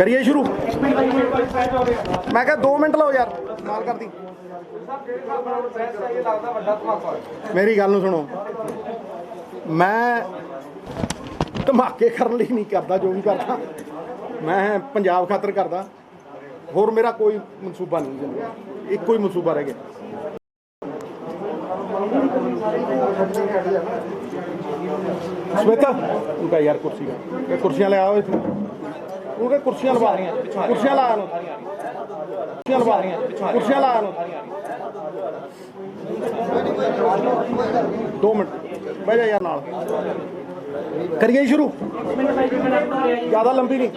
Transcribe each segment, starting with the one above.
करिए शुरू। मैं क्या 2 मिनट लो यार, माल कर दी। मेरी गल नूं सुनो, मैं धमाके करने लिए नहीं करता, जो भी करता मैं पंजाब खातर करता, होर मेरा कोई मनसूबा नहीं, एक कोई मनसूबा रह गया। श्वेता तू कह यार कुर्सी कुर्सियां ले आओ इतने, तू कह कुर्सियां लवा, कुर्सियां ला, कुर्सियां ला। 2 मिनट बह जा यार, नाल करिए शुरू, ज़्यादा लंबी नहीं।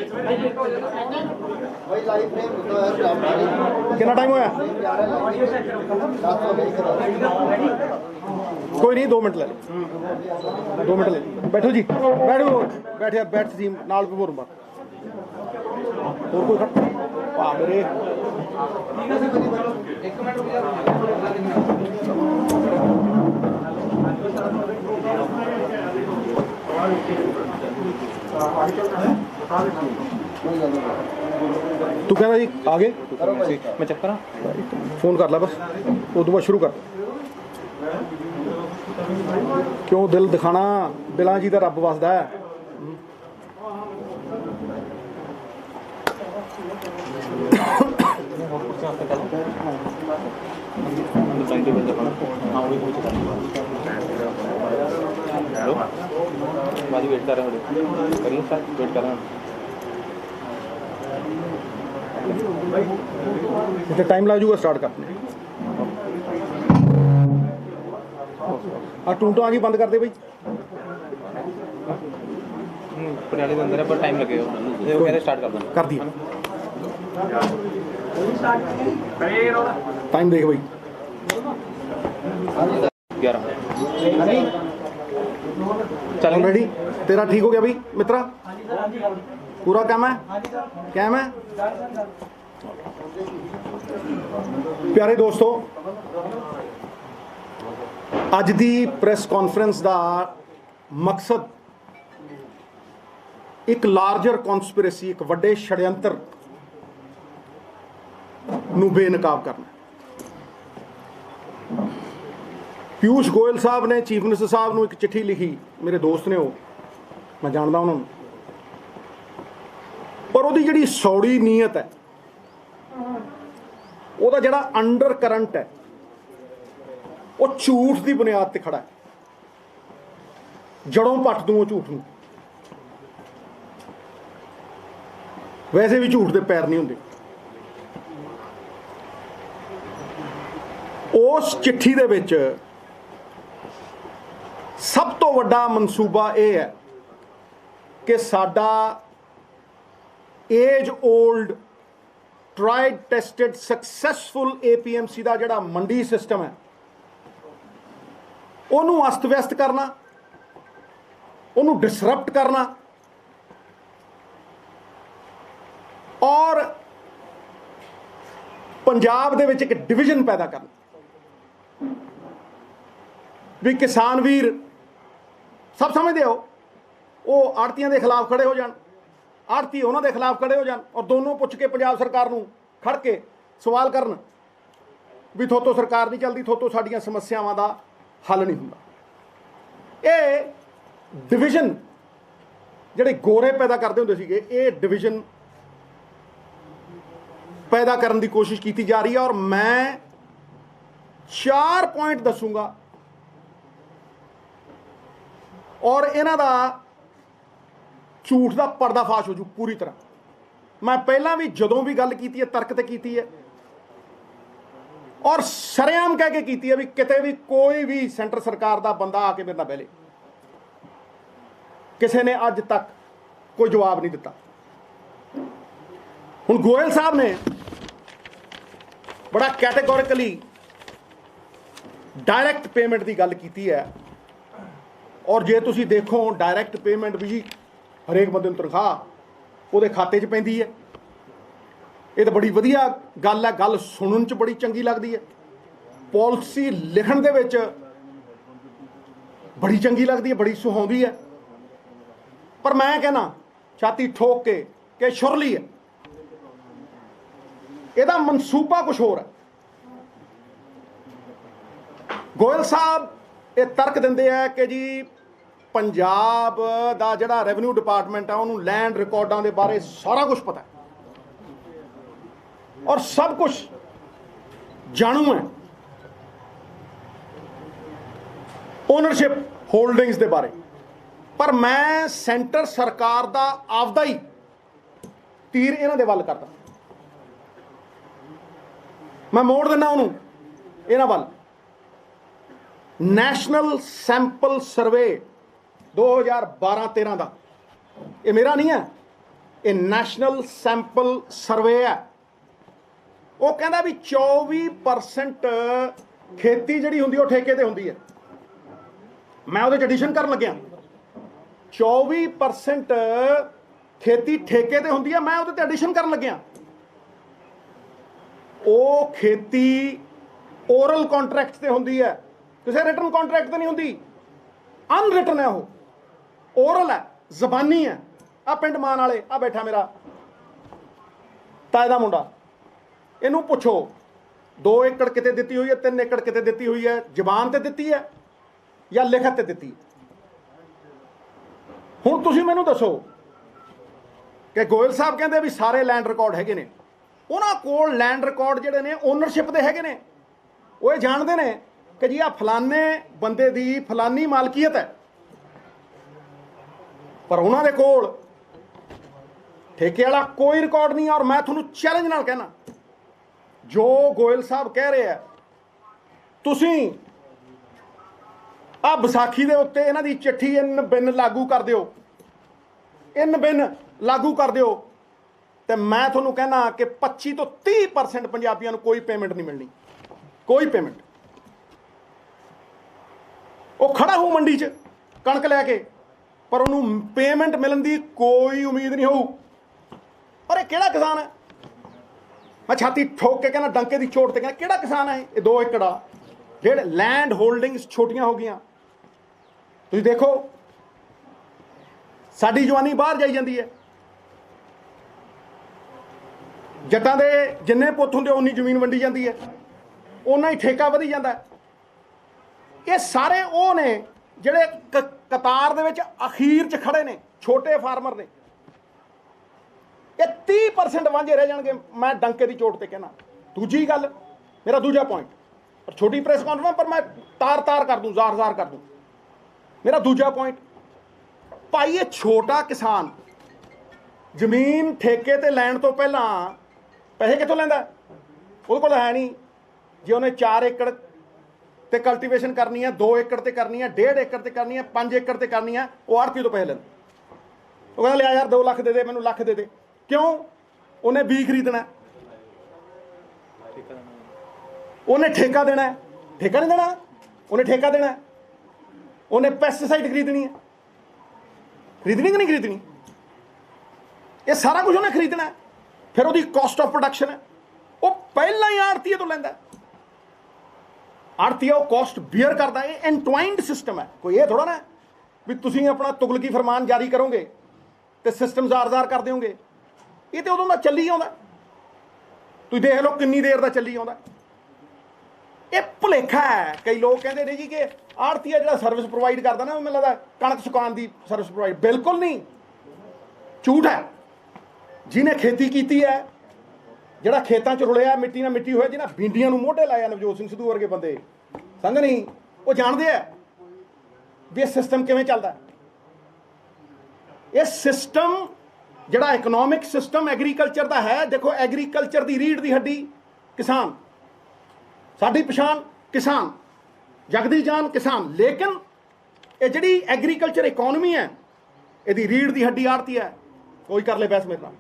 कितना टाइम होया? कोई नहीं, 2 मिनट ले, 2 मिनट ले, बैठो जी, बैठो, बैठे बैठ जी नाल पे बोर मार। और कोई खड़ा मेरे तू कहना जी आगे मैं चेक करा, फोन कर ला बस, उस बाद शुरू कर। क्यों दिल दिखाना, दिलों जी तो रब वसदा है। वेट कर रहे हैं, करिए सर, वेट कर रहे हैं। इतना टाइम लग जाऊगा स्टार्ट करने। टूंटा जी बंद कर दे भाई, पटियाले के अंदर है पर टाइम लगेगा, वो कहते स्टार्ट कर दिया। टाइम देख भाई, 11 चल रेडी। तेरा ठीक हो गया भाई मित्रा, पूरा काम है, कैम है। प्यारे दोस्तों, अज दी प्रेस कॉन्फ्रेंस का मकसद एक लार्जर कॉन्स्पिरेसी, एक वड्डे षड्यंत्र नूं बेनकाब करना। पीयूष गोयल साहब ने चीफ मिनिस्टर साहब नूं एक चिट्ठी लिखी, मेरे दोस्त ने, वो मैं जानदा उन्होंने, पर उहदी जिहड़ी सौड़ी नीयत है, उहदा जिहड़ा अंडर करंट है, वो झूठ की बुनियाद ते खड़ा है। जड़ों पट दूं झूठ नूं, वैसे भी झूठ दे पैर नहीं हुंदे। उस चिट्ठी दे विच सब तो वड्डा मनसूबा यह है कि साडा age old tried tested successful APMC का जिहड़ा मंडी सिस्टम है, उन्होंने अस्त व्यस्त करना, उन्होंने डिसरप्ट करना और पंजाब दे विच एक डिविजन पैदा करना। भी किसान वीर सब समझते हो, वो आड़तियों के खिलाफ खड़े हो जान, आड़ती उन्होंने खिलाफ खड़े हो जान, और दोनों पुछ के पंजाब सरकार नूं खड़ के सवाल करन भी थोतो सरकार नहीं चलती, थोतो साडियां समस्यावां दा हल नहीं हुंदा। ये डिविजन जिहड़े गोरे पैदा करते हुंदे सीगे, ये डिविजन पैदा करने की कोशिश की जा रही है। और मैं 4 पॉइंट दसूंगा और इन्हां दा झूठ का पर्दाफाश हो जू पूरी तरह। मैं पहला भी जदों भी गल की है तर्क ते की है, और सरेआम कह के की है भी किते भी कोई भी सेंटर सरकार का बंदा आके मेरे नाल बहले, किसी ने अज तक कोई जवाब नहीं दिता। हुण गोयल साहब ने बड़ा कैटेगोरिकली डायरैक्ट पेमेंट की गल की है, और जे तुसी देखो डायरैक्ट पेमेंट भी जी हरेक बंदे नूं तनख्वाह उहदे खाते 'च पैंदी है। ये तो बड़ी वधिया गल है, गल सुनन 'च बड़ी चंगी लगती है, पॉलिसी लिखण दे विच बड़ी चंगी लगती है, बड़ी सुहांदी है। पर मैं कहना छाती ठोक के कि शुरली है ਇਹਦਾ ਮਨਸੂਬਾ ਕੁਝ ਹੋਰ ਹੈ। ਗੋਇਲ ਸਾਹਿਬ ਇਹ ਤਰਕ ਦਿੰਦੇ ਆ ਕਿ ਜੀ ਪੰਜਾਬ ਦਾ ਜਿਹੜਾ ਰੈਵਨਿਊ ਡਿਪਾਰਟਮੈਂਟ ਆ ਉਹਨੂੰ ਲੈਂਡ ਰਿਕਾਰਡਾਂ ਦੇ ਬਾਰੇ ਸਾਰਾ ਕੁਝ ਪਤਾ ਔਰ ਸਭ ਕੁਝ ਜਾਣੂ ਹੈ, ਓਨਰਸ਼ਿਪ ਹੋਲਡਿੰਗਸ ਦੇ ਬਾਰੇ। ਪਰ ਮੈਂ ਸੈਂਟਰ ਸਰਕਾਰ ਦਾ ਆਪਦਾ ਹੀ ਤੀਰ ਇਹਨਾਂ ਦੇ ਵੱਲ ਕਰਦਾ, ਮੈਂ ਮੋੜ ਦਿੰਦਾ ਉਹਨੂੰ ਇਹਨਾਂ ਵੱਲ। ਨੈਸ਼ਨਲ ਸੈਂਪਲ ਸਰਵੇ 2012-13 ਦਾ, ਇਹ ਮੇਰਾ ਨਹੀਂ ਹੈ, ਇਹ ਨੈਸ਼ਨਲ ਸੈਂਪਲ ਸਰਵੇ ਹੈ। ਉਹ ਕਹਿੰਦਾ ਵੀ 24% ਖੇਤੀ ਜਿਹੜੀ ਹੁੰਦੀ ਉਹ ਠੇਕੇ ਤੇ ਹੁੰਦੀ ਹੈ। ਮੈਂ ਉਹਦੇ 'ਚ ਐਡੀਸ਼ਨ ਕਰਨ ਲੱਗਿਆ, 24% ਖੇਤੀ ਠੇਕੇ ਤੇ ਹੁੰਦੀ ਹੈ, ਮੈਂ ਉਹਦੇ ਤੇ ਐਡੀਸ਼ਨ ਕਰਨ ਲੱਗਿਆ। ਉਹ ਖੇਤੀ ਓਰਲ ਕੰਟਰੈਕਟ ਤੇ ਹੁੰਦੀ ਹੈ, ਕਿਸੇ ਰਿਟਨ ਕੰਟਰੈਕਟ ਤੇ ਨਹੀਂ ਹੁੰਦੀ, ਅਨਰਿਟਨ ਹੈ, ਉਹ ਓਰਲ ਹੈ, ਜ਼ਬਾਨੀ ਹੈ। ਆ ਪਿੰਡ ਮਾਨ ਵਾਲੇ ਆ ਬੈਠਾ ਮੇਰਾ ਤਾਏ ਦਾ ਮੁੰਡਾ, ਇਹਨੂੰ ਪੁੱਛੋ 2 ਏਕੜ ਕਿਤੇ ਦਿੱਤੀ ਹੋਈ ਹੈ, 3 ਏਕੜ ਕਿਤੇ ਦਿੱਤੀ ਹੋਈ ਹੈ, ਜ਼ਬਾਨ ਤੇ ਦਿੱਤੀ ਹੈ ਜਾਂ ਲਿਖਤ ਤੇ ਦਿੱਤੀ ਹੈ। ਹੁਣ ਤੁਸੀਂ ਮੈਨੂੰ ਦੱਸੋ ਕਿ ਗੋਇਲ ਸਾਹਿਬ ਕਹਿੰਦੇ ਵੀ ਸਾਰੇ ਲੈਂਡ ਰਿਕਾਰਡ ਹੈਗੇ ਨੇ, ਉਹਨਾਂ ਕੋਲ ਲੈਂਡ ਰਿਕਾਰਡ ਜਿਹੜੇ ਨੇ ਓਨਰਸ਼ਿਪ ਦੇ ਹੈਗੇ ਨੇ। ਉਹ ਇਹ ਜਾਣਦੇ ਨੇ ਕਿ ਜੀ ਆ ਫਲਾਨੇ ਬੰਦੇ ਦੀ ਫਲਾਨੀ ਮਾਲਕੀਅਤ ਹੈ, ਪਰ ਉਹਨਾਂ ਦੇ ਕੋਲ ਠੇਕੇ ਵਾਲਾ ਕੋਈ ਰਿਕਾਰਡ ਨਹੀਂ। ਔਰ ਮੈਂ ਤੁਹਾਨੂੰ ਚੈਲੰਜ ਨਾਲ ਕਹਿਣਾ, ਜੋ ਗੋਇਲ ਸਾਹਿਬ ਕਹਿ ਰਹੇ ਆ, ਤੁਸੀਂ ਆ ਵਿਸਾਖੀ ਦੇ ਉੱਤੇ ਇਹਨਾਂ ਦੀ ਚਿੱਠੀ ਇਨ ਬਿਨ ਲਾਗੂ ਕਰ ਦਿਓ, ਇਨ ਬਿਨ ਲਾਗੂ ਕਰ ਦਿਓ, ਤੇ ਮੈਂ ਤੁਹਾਨੂੰ ਕਹਿਣਾ ਕਿ 25 ਤੋਂ 30% ਪੰਜਾਬੀਆਂ ਨੂੰ ਕੋਈ ਪੇਮੈਂਟ ਨਹੀਂ ਮਿਲਣੀ, ਕੋਈ ਪੇਮੈਂਟ। ਉਹ ਖੜਾ ਹੋ ਮੰਡੀ 'ਚ ਕਣਕ ਲੈ ਕੇ, ਪਰ ਉਹਨੂੰ ਪੇਮੈਂਟ ਮਿਲਣ ਦੀ ਕੋਈ ਉਮੀਦ ਨਹੀਂ ਹੋਊ। ਪਰ ਇਹ ਕਿਹੜਾ ਕਿਸਾਨ ਹੈ? ਮੈਂ ਛਾਤੀ ਠੋਕ ਕੇ ਕਹਿੰਦਾ, ਡੰਕੇ ਦੀ ਚੋਟ ਤੇ ਕਹਿੰਦਾ, ਕਿਹੜਾ ਕਿਸਾਨ ਹੈ ਇਹ? 2 ਏਕੜ ਆ, ਜਿਹੜੇ ਲੈਂਡ ਹੋਲਡਿੰਗਸ ਛੋਟੀਆਂ ਹੋ ਗਈਆਂ। ਤੁਸੀਂ ਦੇਖੋ ਸਾਡੀ ਜਵਾਨੀ ਬਾਹਰ ਜਾਈ ਜਾਂਦੀ ਹੈ। ਜੱਟਾਂ ਦੇ ਜਿੰਨੇ ਪੁੱਤ ਹੁੰਦੇ ਉਨੀ ਜ਼ਮੀਨ ਵੰਡੀ ਜਾਂਦੀ ਹੈ, ਓਨਾ ਹੀ ਠੇਕਾ ਵਧੀ ਜਾਂਦਾ। ਇਹ ਸਾਰੇ ਉਹ ਨੇ ਜਿਹੜੇ ਕਤਾਰ ਦੇ ਵਿੱਚ ਅਖੀਰ 'ਚ ਖੜੇ ਨੇ, ਛੋਟੇ ਫਾਰਮਰ ਨੇ। ਇਹ 30% ਵਾਂਝੇ ਰਹਿ ਜਾਣਗੇ, ਮੈਂ ਡੰਕੇ ਦੀ ਚੋਟ ਤੇ ਕਹਿਣਾ। ਦੂਜੀ ਗੱਲ, ਮੇਰਾ ਦੂਜਾ ਪੁਆਇੰਟ, ਪਰ ਛੋਟੀ ਪ੍ਰੈਸ ਕਾਨਫਰੰਸ ਪਰ ਮੈਂ ਤਾਰ ਕਰ ਦੂੰ, ਜ਼ਾਰ ਕਰ ਦੂੰ। ਮੇਰਾ ਦੂਜਾ ਪੁਆਇੰਟ, ਭਾਈ ਇਹ ਛੋਟਾ ਕਿਸਾਨ ਜ਼ਮੀਨ ਠੇਕੇ ਤੇ ਲੈਣ ਤੋਂ ਪਹਿਲਾਂ ਪੈਸੇ ਕਿੱਥੋਂ ਲੈਂਦਾ? ਉਹਦੇ ਕੋਲ ਹੈ ਨਹੀਂ। ਜੇ ਉਹਨੇ 4 ਏਕੜ ਤੇ ਕਲਟੀਵੇਸ਼ਨ ਕਰਨੀ ਹੈ, 2 ਏਕੜ ਤੇ ਕਰਨੀ ਹੈ, 1.5 ਏਕੜ ਤੇ ਕਰਨੀ ਹੈ, 5 ਏਕੜ ਤੇ ਕਰਨੀ ਹੈ, ਉਹ ਆੜ੍ਹਤੀ ਤੋਂ ਪੈਸੇ ਲੈਂਦਾ। ਉਹ ਕਹਿੰਦਾ ਲਿਆ ਯਾਰ 2 ਲੱਖ ਦੇ ਦੇ ਮੈਨੂੰ, ਲੱਖ ਦੇ ਦੇ। ਕਿਉਂ? ਉਹਨੇ ਬੀਜ ਖਰੀਦਣਾ, ਉਹਨੇ ਠੇਕਾ ਦੇਣਾ। ਠੇਕਾ ਨਹੀਂ ਦੇਣਾ, ਉਹਨੇ ਠੇਕਾ ਦੇਣਾ। ਉਹਨੇ ਪੈਸਟੀਸਾਈਡ ਖਰੀਦਣੀ ਹੈ, ਖਰੀਦਣੀ ਕਿ ਨਹੀਂ ਖਰੀਦਣੀ? ਇਹ ਸਾਰਾ ਕੁਝ ਉਹਨੇ ਖਰੀਦਣਾ। ਫਿਰ ਉਹਦੀ ਕਾਸਟ ਆਫ ਪ੍ਰੋਡਕਸ਼ਨ ਹੈ, ਉਹ ਪਹਿਲਾਂ ਹੀ ਆੜ੍ਹਤੀਏ ਤੋਂ ਲੈਂਦਾ। ਆੜ੍ਹਤੀਆ ਉਹ ਕਾਸਟ ਬੀਅਰ ਕਰਦਾ। ਇਹ ਐਨਟਵਾਈਨਡ ਸਿਸਟਮ ਹੈ। ਕੋਈ ਇਹ ਥੋੜਾ ਨਾ ਵੀ ਤੁਸੀਂ ਆਪਣਾ ਤੁਗਲਕੀ ਫਰਮਾਨ ਜਾਰੀ ਕਰੋਗੇ ਤੇ ਸਿਸਟਮ ਜ਼ਾਰ ਕਰ ਦਿਓਗੇ। ਇਹ ਤੇ ਉਦੋਂ ਦਾ ਚੱਲੀ ਆਉਂਦਾ। ਤੁਸੀਂ ਦੇਖ ਲਓ ਕਿੰਨੀ ਦੇਰ ਦਾ ਚੱਲੀ ਆਉਂਦਾ। ਇਹ ਭੁਲੇਖਾ ਹੈ। ਕਈ ਲੋਕ ਕਹਿੰਦੇ ਨੇ ਜੀ ਕਿ ਆੜ੍ਹਤੀਆ ਜਿਹੜਾ ਸਰਵਿਸ ਪ੍ਰੋਵਾਈਡ ਕਰਦਾ ਨਾ, ਉਹ ਮੈਨੂੰ ਲੱਗਦਾ ਕਣਕ ਸੁਕਾਉਣ ਦੀ ਸਰਵਿਸ ਪ੍ਰੋਵਾਈਡ। ਬਿਲਕੁਲ ਨਹੀਂ, ਝੂਠ ਹੈ। ਜਿਹਨੇ ਖੇਤੀ ਕੀਤੀ ਹੈ, ਜਿਹੜਾ ਖੇਤਾਂ 'ਚ ਰੁਲਿਆ, ਮਿੱਟੀ ਨਾਲ ਮਿੱਟੀ ਹੋਇਆ, ਜਿਹਨਾਂ ਭਿੰਡੀਆਂ ਨੂੰ ਮੋਢੇ ਲਾਇਆ, ਨਵਜੋਤ ਸਿੰਘ ਸਿੱਧੂ ਵਰਗੇ ਬੰਦੇ, ਸੰਗ ਨਹੀਂ, ਉਹ ਜਾਣਦੇ ਆ ਵੀ ਇਹ ਸਿਸਟਮ ਕਿਵੇਂ ਚੱਲਦਾ। ਇਹ ਸਿਸਟਮ ਜਿਹੜਾ ਇਕਨੋਮਿਕ ਸਿਸਟਮ ਐਗਰੀਕਲਚਰ ਦਾ ਹੈ, ਦੇਖੋ ਐਗਰੀਕਲਚਰ ਦੀ ਰੀੜ੍ਹ ਦੀ ਹੱਡੀ ਕਿਸਾਨ, ਸਾਡੀ ਪਛਾਣ ਕਿਸਾਨ, ਜਗਦੀ ਜਾਨ ਕਿਸਾਨ। ਲੇਕਿਨ ਇਹ ਜਿਹੜੀ ਐਗਰੀਕਲਚਰ ਇਕੋਨਮੀ ਹੈ, ਇਹਦੀ ਰੀੜ੍ਹ ਦੀ ਹੱਡੀ ਆੜ੍ਹਤੀ ਹੈ। ਕੋਈ ਕਰ ਲੈ ਬਹਿਸ ਮੇਰੇ ਨਾਲ,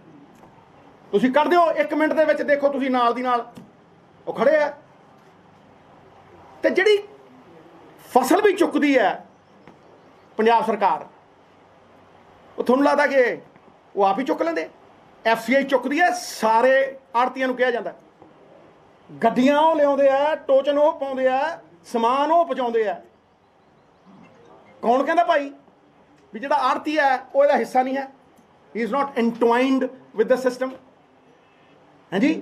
ਤੁਸੀਂ ਕਰ ਦਿਓ 1 ਮਿੰਟ ਦੇ ਵਿੱਚ। ਦੇਖੋ ਤੁਸੀਂ ਨਾਲ ਦੀ ਨਾਲ ਉਹ ਖੜੇ ਆ। ਤੇ ਜਿਹੜੀ ਫਸਲ ਵੀ ਚੁੱਕਦੀ ਹੈ ਪੰਜਾਬ ਸਰਕਾਰ, ਉਹ ਤੁਹਾਨੂੰ ਲੱਗਦਾ ਕਿ ਉਹ ਆਪ ਹੀ ਚੁੱਕ ਲੈਂਦੇ? FCI ਚੁੱਕਦੀ ਹੈ, ਸਾਰੇ ਆੜ੍ਹਤੀਆਂ ਨੂੰ ਕਿਹਾ ਜਾਂਦਾ। ਗੱਡੀਆਂ ਉਹ ਲਿਆਉਂਦੇ ਆ, ਟੋਚਨ ਉਹ ਪਾਉਂਦੇ ਆ, ਸਮਾਨ ਉਹ ਪਹੁੰਚਾਉਂਦੇ ਆ। ਕੌਣ ਕਹਿੰਦਾ ਭਾਈ ਵੀ ਜਿਹੜਾ ਆੜ੍ਹਤੀ ਹੈ ਉਹ ਇਹਦਾ ਹਿੱਸਾ ਨਹੀਂ ਹੈ? He is not entwined with the system. ਹਾਂਜੀ,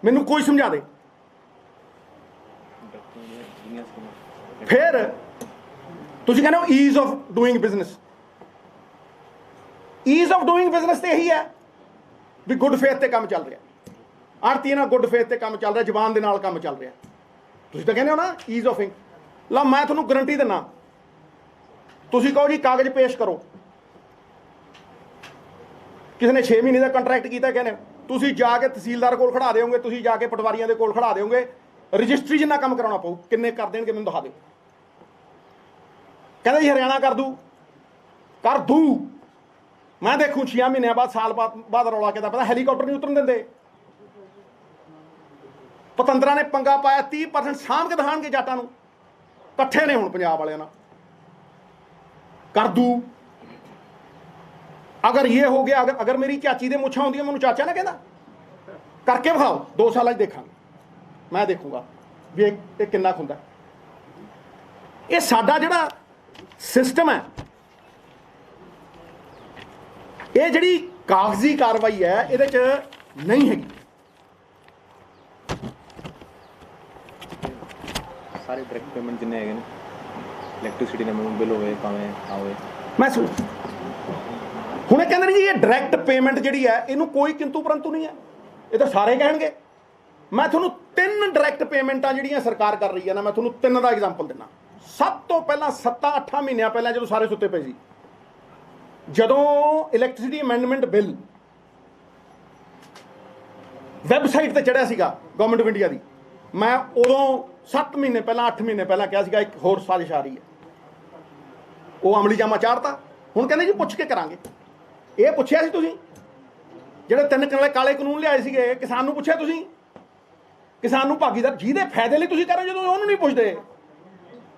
मैनू कोई समझा दे। फिर तुसीं कहंदे हो ease of doing business. Ease of doing business तो यही है भी गुड फेथ ते काम चल रहा, आड़ती नाल गुड फेथ ते काम चल रहा, जबान दे नाल काम चल रहा। तुसीं तां कहंदे हो ना ईज ऑफ इंग। ला मैं तुहानूं गारंटी दिना, तुसीं कहो जी कागज पेश करो, किसी ने 6 महीने का कंट्रैक्ट किया, कहने तुसीं जाके तहसीलदार कोल खड़ा देओगे, तुसीं जाके पटवारियां दे कोल खड़ा देओगे, रजिस्ट्री जिन्ना काम कराउणा पऊ, किन्ने कर देणगे मैनूं दसा दिओ। कहंदे जी हरियाणा कर दू। मैं देखूँ 6 महीने बाद साल बाद रौला के पता हैलीकॉप्टर नहीं उतरन देंदे। पतंदरा ने पंगा पाया, 30% साਂਭ के दिखाणगे जाटां नूं, इकट्ठे ने हुण पंजाब वालियां नाल कर दू। अगर ये हो गया, अगर मेरी चाची दे मुछां होंदियां, मैनूं चाचा ना कहंदा करके विखाओ, 2 साल देखांगे, मैं देखूंगा भी ये किन्ना खुंदा। ये साडा जिहड़ा सिस्टम है, ये जिहड़ी कागजी कार्रवाई है इहदे च नहीं हैगी। सारे डायरेक्ट पेमेंट जिन्ने है इलैक्ट्रिसिटी ने बिल होवे भावें आवे, मैं सुन हुण ये कहंदे ने जी ये डायरैक्ट पेमेंट जिहड़ी है इहनूं कोई किंतु परंतु नहीं है, ये तो सारे कहणगे। मैं तुहानूं 3 डायरैक्ट पेमेंटां जिहड़ियां सरकार कर रही है ना, मैं तुहानूं 3 दा एग्जांपल दिना। सब तो पहला 7-8 महीनों पहले जो सारे सुते पे सी, जदों इलैक्ट्रिसिटी अमेंडमेंट बिल वैबसाइट ते चढ़िया सीगा गवर्नमेंट ऑफ इंडिया दी, मैं उदों 7 महीने पहला 8 महीने पहला कहा सीगा एक होर साजिश आ रही है, वो अमली जामा चाढ़ता। हुण कहंदे जी पुछ के करांगे। ये पुछिया सी तुसीं ਜਿਹੜੇ 3 ਕਾਲੇ ਕਾਨੂੰਨ ਲਿਆਏ ਸੀਗੇ, ਕਿਸਾਨ ਨੂੰ ਪੁੱਛਿਆ ਤੁਸੀਂ? ਕਿਸਾਨ ਨੂੰ ਭਾਗੀਦਾਰ ਜਿਹਦੇ ਫਾਇਦੇ ਲਈ ਤੁਸੀਂ ਕਰ ਰਹੇ, ਜਦੋਂ ਉਹਨੂੰ ਨਹੀਂ ਪੁੱਛਦੇ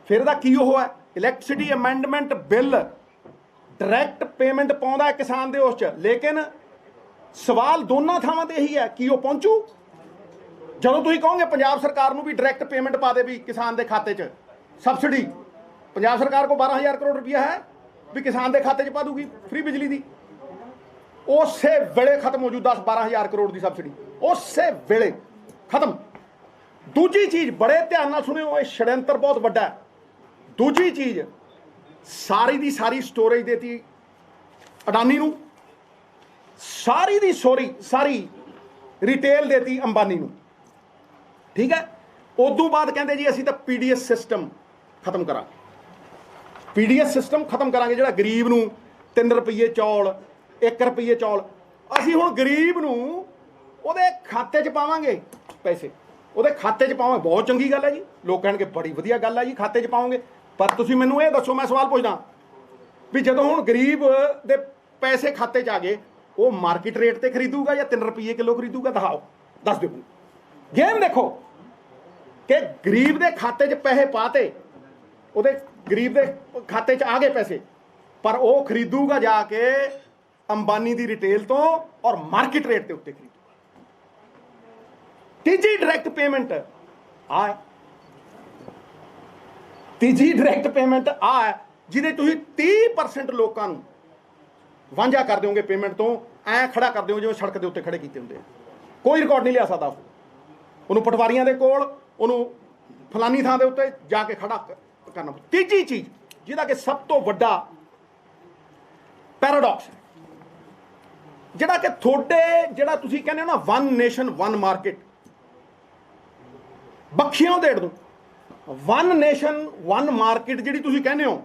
ਫਿਰ ਦਾ ਕੀ ਉਹ ਹੈ? Electricity amendment bill direct payment ਪਾਉਂਦਾ ਕਿਸਾਨ ਦੇ ਉਸ 'ਚ, ਲੇਕਿਨ ਸਵਾਲ ਦੋਨਾਂ ਥਾਵਾਂ ਤੇ ਇਹੀ ਹੈ ਕਿ ਉਹ ਪਹੁੰਚੂ। ਜਦੋਂ ਤੁਸੀਂ ਕਹੋਗੇ ਪੰਜਾਬ ਸਰਕਾਰ ਨੂੰ ਵੀ ਡਾਇਰੈਕਟ ਪੇਮੈਂਟ ਪਾ ਦੇ ਵੀ ਕਿਸਾਨ ਦੇ ਖਾਤੇ 'ਚ ਸਬਸਿਡੀ, ਪੰਜਾਬ ਸਰਕਾਰ ਕੋਲ 12,000 ਕਰੋੜ ਰੁਪਇਆ ਹੈ ਵੀ ਕਿਸਾਨ ਦੇ ਖਾਤੇ 'ਚ ਪਾ ਦੂਗੀ ਫ੍ਰੀ ਬਿਜਲੀ ਦੀ, ਉਸੇ ਵੇਲੇ ਖਤਮ ਹੋ ਜੂ 10-12,000 ਕਰੋੜ ਦੀ ਸਬਸਿਡੀ, ਉਸੇ ਵੇਲੇ ਖਤਮ। ਦੂਜੀ ਚੀਜ਼ ਬੜੇ ਧਿਆਨ ਨਾਲ ਸੁਣਿਓ, ਇਹ ਛੜਯੰਤਰ ਬਹੁਤ ਵੱਡਾ ਹੈ। ਦੂਜੀ ਚੀਜ਼ ਸਾਰੀ ਦੀ ਸਾਰੀ ਸਟੋਰੇਜ ਦੇਤੀ ਅਡਾਨੀ ਨੂੰ, ਸਾਰੀ ਦੀ ਸਾਰੀ ਰਿਟੇਲ ਦੇਤੀ ਅੰਬਾਨੀ ਨੂੰ, ਠੀਕ ਹੈ। ਉਦੋਂ ਬਾਅਦ ਕਹਿੰਦੇ ਜੀ ਅਸੀਂ ਤਾਂ ਪੀਡੀਐਸ ਸਿਸਟਮ ਖਤਮ ਕਰਾਂਗੇ, ਪੀਡੀਐਸ ਸਿਸਟਮ ਖਤਮ ਕਰਾਂਗੇ, ਜਿਹੜਾ ਗਰੀਬ ਨੂੰ 3 ਰੁਪਏ ਚੌਲ 1 ਰੁਪਏ ਚੌਲ, ਅਸੀਂ ਹੁਣ ਗਰੀਬ ਨੂੰ ਉਹਦੇ ਖਾਤੇ 'ਚ ਪਾਵਾਂਗੇ, ਪੈਸੇ ਉਹਦੇ ਖਾਤੇ 'ਚ ਪਾਵਾਂਗੇ। ਬਹੁਤ ਚੰਗੀ ਗੱਲ ਹੈ ਜੀ, ਲੋਕ ਕਹਿਣਗੇ ਬੜੀ ਵਧੀਆ ਗੱਲ ਹੈ ਜੀ ਖਾਤੇ 'ਚ ਪਾਓਗੇ, ਪਰ ਤੁਸੀਂ ਮੈਨੂੰ ਇਹ ਦੱਸੋ, ਮੈਂ ਸਵਾਲ ਪੁੱਛਦਾ ਵੀ ਜਦੋਂ ਹੁਣ ਗਰੀਬ ਦੇ ਪੈਸੇ ਖਾਤੇ 'ਚ ਆ ਗਏ, ਉਹ ਮਾਰਕੀਟ ਰੇਟ ਤੇ ਖਰੀਦੂਗਾ ਜਾਂ 3 ਰੁਪਏ ਕਿਲੋ ਖਰੀਦੂਗਾ? ਦਿਖਾਓ, ਦੱਸ ਦਿਓ। ਗੇਮ ਦੇਖੋ ਕਿ ਗਰੀਬ ਦੇ ਖਾਤੇ 'ਚ ਪੈਸੇ ਪਾਤੇ, ਉਹਦੇ ਗਰੀਬ ਦੇ ਖਾਤੇ 'ਚ ਆ ਗਏ ਪੈਸੇ, ਪਰ ਉਹ ਖਰੀਦੂਗਾ ਜਾ ਕੇ अंबानी दी रिटेल तो और मार्केट रेट के उत्ते खरीदूगा। तीजी डायरैक्ट पेमेंट आ, तीजी डायरैक्ट पेमेंट आ जिहदे तुसीं 30% लोकां नूं वांझा कर दोगे पेमेंट तो, ऐ खड़ा कर दिओ जिवें सड़क के उत्ते खड़े कीते हुंदे, कोई रिकॉर्ड नहीं लिया सकदा उहनूं पटवारियां दे कोल, उहनूं फलानी थां दे उत्ते जाके खड़ा करना। तीजी चीज़ जिहदा कि सब तो वड्डा पैराडॉक्स है, ਜਿਹੜਾ ਕਿ ਤੁਹਾਡੇ ਜਿਹੜਾ ਤੁਸੀਂ ਕਹਿੰਦੇ ਹੋ ਨਾ 1 ਨੇਸ਼ਨ 1 ਮਾਰਕੀਟ, ਬੱਖੀਆਂ ਦੇੜ ਦੋ 1 ਨੇਸ਼ਨ 1 ਮਾਰਕੀਟ ਜਿਹੜੀ ਤੁਸੀਂ ਕਹਿੰਦੇ ਹੋ,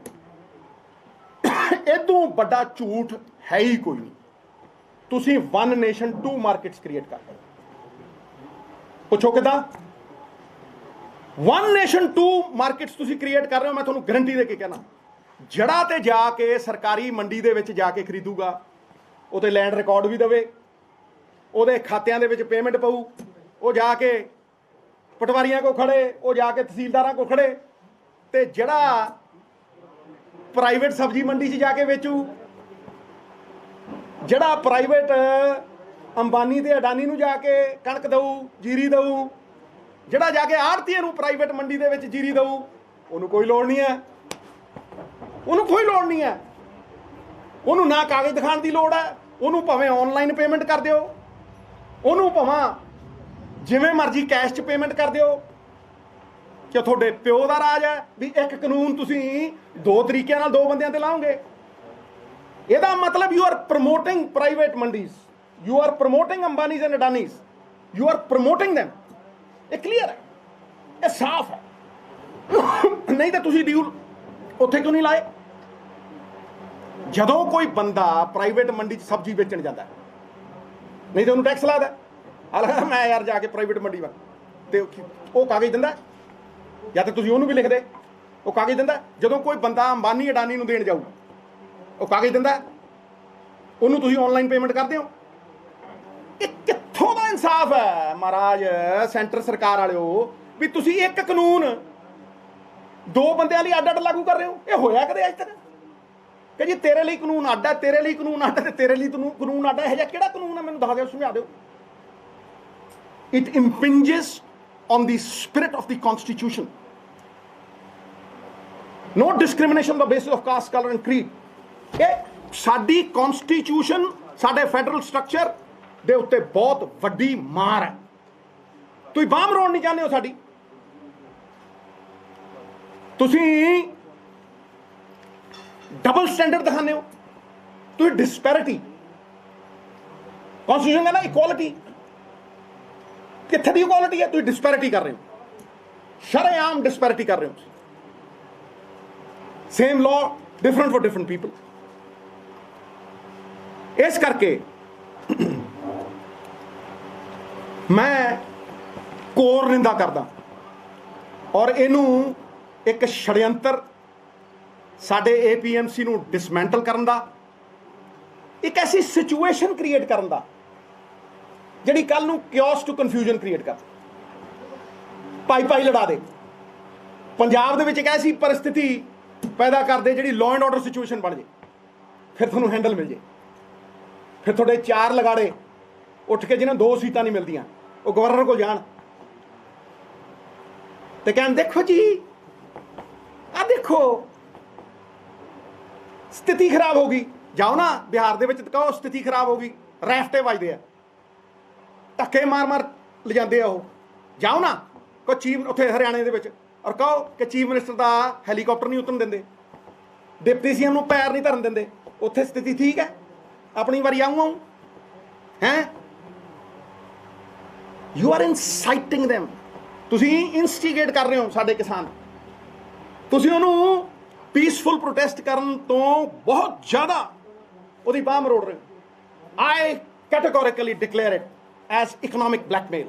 ਇਦੋਂ ਵੱਡਾ ਝੂਠ ਹੈ ਹੀ ਕੋਈ ਨਹੀਂ। ਤੁਸੀਂ 1 ਨੇਸ਼ਨ 2 ਮਾਰਕੀਟਸ ਕ੍ਰੀਏਟ ਕਰ ਰਹੇ ਹੋ। ਪੁੱਛੋ ਕਿੱਦਾਂ? 1 ਨੇਸ਼ਨ 2 ਮਾਰਕੀਟਸ ਤੁਸੀਂ ਕ੍ਰੀਏਟ ਕਰ ਰਹੇ ਹੋ। ਮੈਂ ਤੁਹਾਨੂੰ ਗਰੰਟੀ ਦੇ ਕੇ ਕਹਿਣਾ, ਜੜਾ ਤੇ ਜਾ ਕੇ ਸਰਕਾਰੀ ਮੰਡੀ ਦੇ ਵਿੱਚ ਜਾ ਕੇ ਖਰੀਦੂਗਾ, ਉਹਤੇ ਲੈਂਡ ਰਿਕਾਰਡ ਵੀ ਦੇਵੇ, ਉਹਦੇ ਖਾਤਿਆਂ ਦੇ ਵਿੱਚ ਪੇਮੈਂਟ ਪਊ, ਉਹ ਜਾ ਕੇ ਪਟਵਾਰੀਆਂ ਕੋ ਖੜੇ, ਉਹ ਜਾ ਕੇ ਤਹਿਸੀਲਦਾਰਾਂ ਕੋ ਖੜੇ, ਤੇ ਜਿਹੜਾ ਪ੍ਰਾਈਵੇਟ ਸਬਜ਼ੀ ਮੰਡੀ 'ਚ ਜਾ ਕੇ ਵੇਚੂ, ਜਿਹੜਾ ਪ੍ਰਾਈਵੇਟ ਅੰਬਾਨੀ ਤੇ ਅਡਾਨੀ ਨੂੰ ਜਾ ਕੇ ਕਣਕ ਦਊ, ਜੀਰੀ ਦਊ, ਜਿਹੜਾ ਜਾ ਕੇ ਆੜ੍ਹਤੀਏ ਨੂੰ ਪ੍ਰਾਈਵੇਟ ਮੰਡੀ ਦੇ ਵਿੱਚ ਜੀਰੀ ਦਊ, ਉਹਨੂੰ ਕੋਈ ਲੋੜ ਨਹੀਂ ਹੈ, ਉਹਨੂੰ ਕੋਈ ਲੋੜ ਨਹੀਂ ਹੈ, ਉਹਨੂੰ ਨਾ ਕਾਗਜ਼ ਦਿਖਾਉਣ ਦੀ ਲੋੜ ਹੈ, ਉਹਨੂੰ ਭਾਵੇਂ ਆਨਲਾਈਨ ਪੇਮੈਂਟ ਕਰ ਦਿਓ, ਉਹਨੂੰ ਭਾਵੇਂ ਜਿਵੇਂ ਮਰਜ਼ੀ ਕੈਸ਼ 'ਚ ਪੇਮੈਂਟ ਕਰ ਦਿਓ ਕਿ ਤੁਹਾਡੇ ਪਿਓ ਦਾ ਰਾਜ ਹੈ ਵੀ ਇੱਕ ਕਾਨੂੰਨ ਤੁਸੀਂ ਦੋ ਤਰੀਕਿਆਂ ਨਾਲ ਦੋ ਬੰਦਿਆਂ ਤੇ ਲਾਓਗੇ। ਇਹਦਾ ਮਤਲਬ you are promoting private mandis, you are promoting Ambanis and Adanis, you are promoting them। ਇਹ ਕਲੀਅਰ ਹੈ, ਇਹ ਸਾਫ਼ ਹੈ। ਨਹੀਂ ਤਾਂ ਤੁਸੀਂ ਡੀਲ ਉੱਥੇ ਕਿਉਂ ਨਹੀਂ ਲਾਏ? ਜਦੋਂ ਕੋਈ ਬੰਦਾ ਪ੍ਰਾਈਵੇਟ ਮੰਡੀ 'ਚ ਸਬਜ਼ੀ ਵੇਚਣ ਜਾਂਦਾ ਨਹੀਂ ਤਾਂ ਉਹਨੂੰ ਟੈਕਸ ਲੱਗਦਾ। ਹਾਲਾਂਕਿ ਮੈਂ ਯਾਰ ਜਾ ਕੇ ਪ੍ਰਾਈਵੇਟ ਮੰਡੀ ਵਾ ਤੇ ਉਹ ਕਾਗਜ਼ ਦਿੰਦਾ, ਜਾਂ ਤਾਂ ਤੁਸੀਂ ਉਹਨੂੰ ਵੀ ਲਿਖਦੇ, ਉਹ ਕਾਗਜ਼ ਦਿੰਦਾ। ਜਦੋਂ ਕੋਈ ਬੰਦਾ ਅੰਬਾਨੀ ਅਡਾਨੀ ਨੂੰ ਦੇਣ ਜਾਊ ਉਹ ਕਾਗਜ਼ ਦਿੰਦਾ, ਉਹਨੂੰ ਤੁਸੀਂ ਆਨਲਾਈਨ ਪੇਮੈਂਟ ਕਰਦੇ ਹੋ। ਇਹ ਕਿੱਥੋਂ ਦਾ ਇਨਸਾਫ ਹੈ ਮਹਾਰਾਜ ਸੈਂਟਰ ਸਰਕਾਰ ਵਾਲਿਓ ਵੀ ਤੁਸੀਂ ਇੱਕ ਕਾਨੂੰਨ ਦੋ ਬੰਦਿਆਂ ਲਈ ਅੱਡ ਅੱਡ ਲਾਗੂ ਕਰ ਰਹੇ ਹੋ? ਇਹ ਹੋਇਆ ਕਦੇ ਅੱਜ ਤੱਕ ਕਿ ਜੀ ਤੇਰੇ ਲਈ ਕਾਨੂੰਨ ਅੱਡ ਹੈ, ਤੇਰੇ ਲਈ ਕਾਨੂੰਨ ਅੱਡ ਤੇ ਤੇਰੇ ਲਈ ਕਾਨੂੰਨ ਅੱਡ ਹੈ? ਇਹ ਜਿਹਾ ਕਿਹੜਾ ਕਾਨੂੰਨ ਹੈ? ਮੈਨੂੰ ਦੱਸ ਦਿਓ, ਸਮਝਾ ਦਿਓ। It impinges on the spirit of the Constitution. No discrimination on the basis of caste, color and creed. ਇਹ ਸਾਡੀ ਕਨਸਟੀਟਿਊਸ਼ਨ, ਸਾਡੇ ਫੈਡਰਲ ਸਟਰਕਚਰ ਦੇ ਉੱਤੇ ਬਹੁਤ ਵੱਡੀ ਮਾਰ ਹੈ। ਤੁਸੀਂ ਬਾਂਹ ਮਰੋੜ ਨਹੀਂ ਚਾਹੁੰਦੇ ਹੋ ਸਾਡੀ। ਤੁਸੀਂ ਡਬਲ ਸਟੈਂਡਰਡ ਦਿਖਾਉਂਦੇ ਹੋ, ਤੁਸੀਂ ਡਿਸਪੈਰਿਟੀ। ਕਨਸਟੀਟਿਊਸ਼ਨ ਕਹਿੰਦਾ ਇਕੁਆਲਿਟੀ, ਕਿੱਥੇ ਦੀ ਇਕੁਆਲਿਟੀ ਹੈ? ਤੁਸੀਂ ਡਿਸਪੈਰਿਟੀ ਕਰ ਰਹੇ ਹੋ, ਸ਼ਰੇਆਮ ਡਿਸਪੈਰਿਟੀ ਕਰ ਰਹੇ ਹੋ। Same law different for different people. ਇਸ ਕਰਕੇ ਮੈਂ ਕੋਰ ਨਿੰਦਾ ਕਰਦਾ ਔਰ ਇਹਨੂੰ ਇੱਕ ਛੜਯੰਤਰ ਸਾਡੇ APMC ਨੂੰ ਡਿਸਮੈਂਟਲ ਕਰਨ ਦਾ, ਇੱਕ ਐਸੀ ਸਿਚੁਏਸ਼ਨ ਕ੍ਰੀਏਟ ਕਰਨ ਦਾ ਜਿਹੜੀ ਕੱਲ ਨੂੰ ਕਿਓਸ ਟੂ ਕਨਫਿਊਜ਼ਨ ਕ੍ਰੀਏਟ ਕਰ, ਪਾਈ ਲੜਾ ਦੇ। ਪੰਜਾਬ ਦੇ ਵਿੱਚ ਇੱਕ ਐਸੀ ਪਰਿਸਥਿਤੀ ਪੈਦਾ ਕਰ ਦੇ ਜਿਹੜੀ ਲਾਅ ਐਂਡ ਆਰਡਰ ਸਿਚੁਏਸ਼ਨ ਬਣ ਜੇ, ਫਿਰ ਤੁਹਾਨੂੰ ਹੈਂਡਲ ਮਿਲ ਜੇ। ਫਿਰ ਤੁਹਾਡੇ ਚਾਰ ਲਗਾੜੇ ਉੱਠ ਕੇ ਜਿਹਨਾਂ 2 ਸੀਟਾਂ ਨਹੀਂ ਮਿਲਦੀਆਂ ਉਹ ਗਵਰਨਰ ਕੋਲ ਜਾਣ ਤੇ ਕਹਿਣ ਦੇਖੋ ਜੀ ਆ ਦੇਖੋ ਸਥਿਤੀ ਖਰਾਬ ਹੋ ਗਈ। ਜਾਓ ਨਾ ਬਿਹਾਰ ਦੇ ਵਿੱਚ ਕਹੋ ਸਥਿਤੀ ਖਰਾਬ ਹੋ ਗਈ, ਰੈਫਟੇ ਵੱਜਦੇ ਆ, ਧੱਕੇ ਮਾਰ ਲਿਜਾਂਦੇ ਆ ਉਹ। ਜਾਓ ਨਾ ਕੋ ਚੀਫ ਉੱਥੇ ਹਰਿਆਣੇ ਦੇ ਵਿੱਚ ਔਰ ਕਹੋ ਕਿ ਚੀਫ ਮਿਨਿਸਟਰ ਦਾ ਹੈਲੀਕਾਪਟਰ ਨਹੀਂ ਉਤਰਨ ਦਿੰਦੇ, ਡਿਪਟੀ ਸੀਐਮ ਨੂੰ ਪੈਰ ਨਹੀਂ ਧਰਨ ਦਿੰਦੇ। ਉੱਥੇ ਸਥਿਤੀ ਠੀਕ ਹੈ, ਆਪਣੀ ਵਾਰੀ ਆਊਂ ਹੈਂ। You are inciting them। ਤੁਸੀਂ ਇਨਸਟੀਗੇਟ ਕਰ ਰਹੇ ਹੋ ਸਾਡੇ ਕਿਸਾਨ। ਤੁਸੀਂ ਉਹਨੂੰ ਪੀਸਫੁਲ ਪ੍ਰੋਟੈਸਟ ਕਰਨ ਤੋਂ ਬਹੁਤ ਜ਼ਿਆਦਾ ਉਹਦੀ ਬਾਂਹ ਮਰੋੜ ਰਹੇ ਹੋ। I categorically declare it as economic blackmail.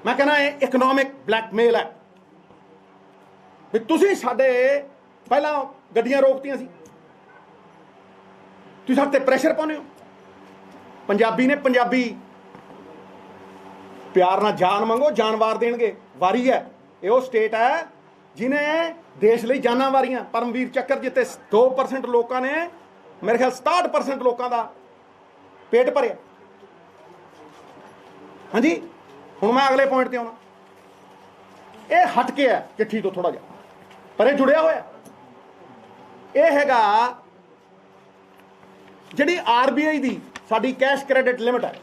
ਮੈਂ ਕਹਿੰਦਾ ਇਹ ਇਕਨੋਮਿਕ ਬਲੈਕਮੇਲ ਹੈ ਵੀ ਤੁਸੀਂ ਸਾਡੇ ਪਹਿਲਾਂ ਗੱਡੀਆਂ ਰੋਕਤੀਆਂ ਸੀ, ਤੁਸੀਂ ਸਾਡੇ ਤੇ ਪ੍ਰੈਸ਼ਰ ਪਾਉਂਦੇ ਹੋ। ਪੰਜਾਬੀ ਨੇ ਪੰਜਾਬੀ ਪਿਆਰ ਨਾਲ ਜਾਨ ਮੰਗੋ ਜਾਨ ਵਾਰ ਦੇਣਗੇ। ਵਾਰੀ ਹੈ, ਇਹ ਉਹ ਸਟੇਟ ਹੈ ਜਿਹਨੇ ਦੇਸ਼ ਲਈ ਜਾਨਾਂ ਵਾਰੀਆਂ। ਪਰਮਵੀਰ ਚੱਕਰ ਜਿੱਤੇ 2% ਲੋਕਾਂ ਨੇ ਮੇਰੇ ਖਿਆਲ 67% ਲੋਕਾਂ ਦਾ ਪੇਟ ਭਰਿਆ। ਹਾਂਜੀ, ਹੁਣ ਮੈਂ ਅਗਲੇ ਪੁਆਇੰਟ ਤੇ ਆਉਣਾ। ਇਹ ਹਟ ਕੇ ਹੈ ਚਿੱਠੀ ਤੋਂ ਥੋੜਾ ਜਿਹਾ, ਪਰ ਇਹ ਜੁੜਿਆ ਹੋਇਆ। ਇਹ ਹੈਗਾ ਜਿਹੜੀ RBI ਦੀ ਸਾਡੀ ਕੈਸ਼ ਕ੍ਰੈਡਿਟ ਲਿਮਿਟ ਹੈ।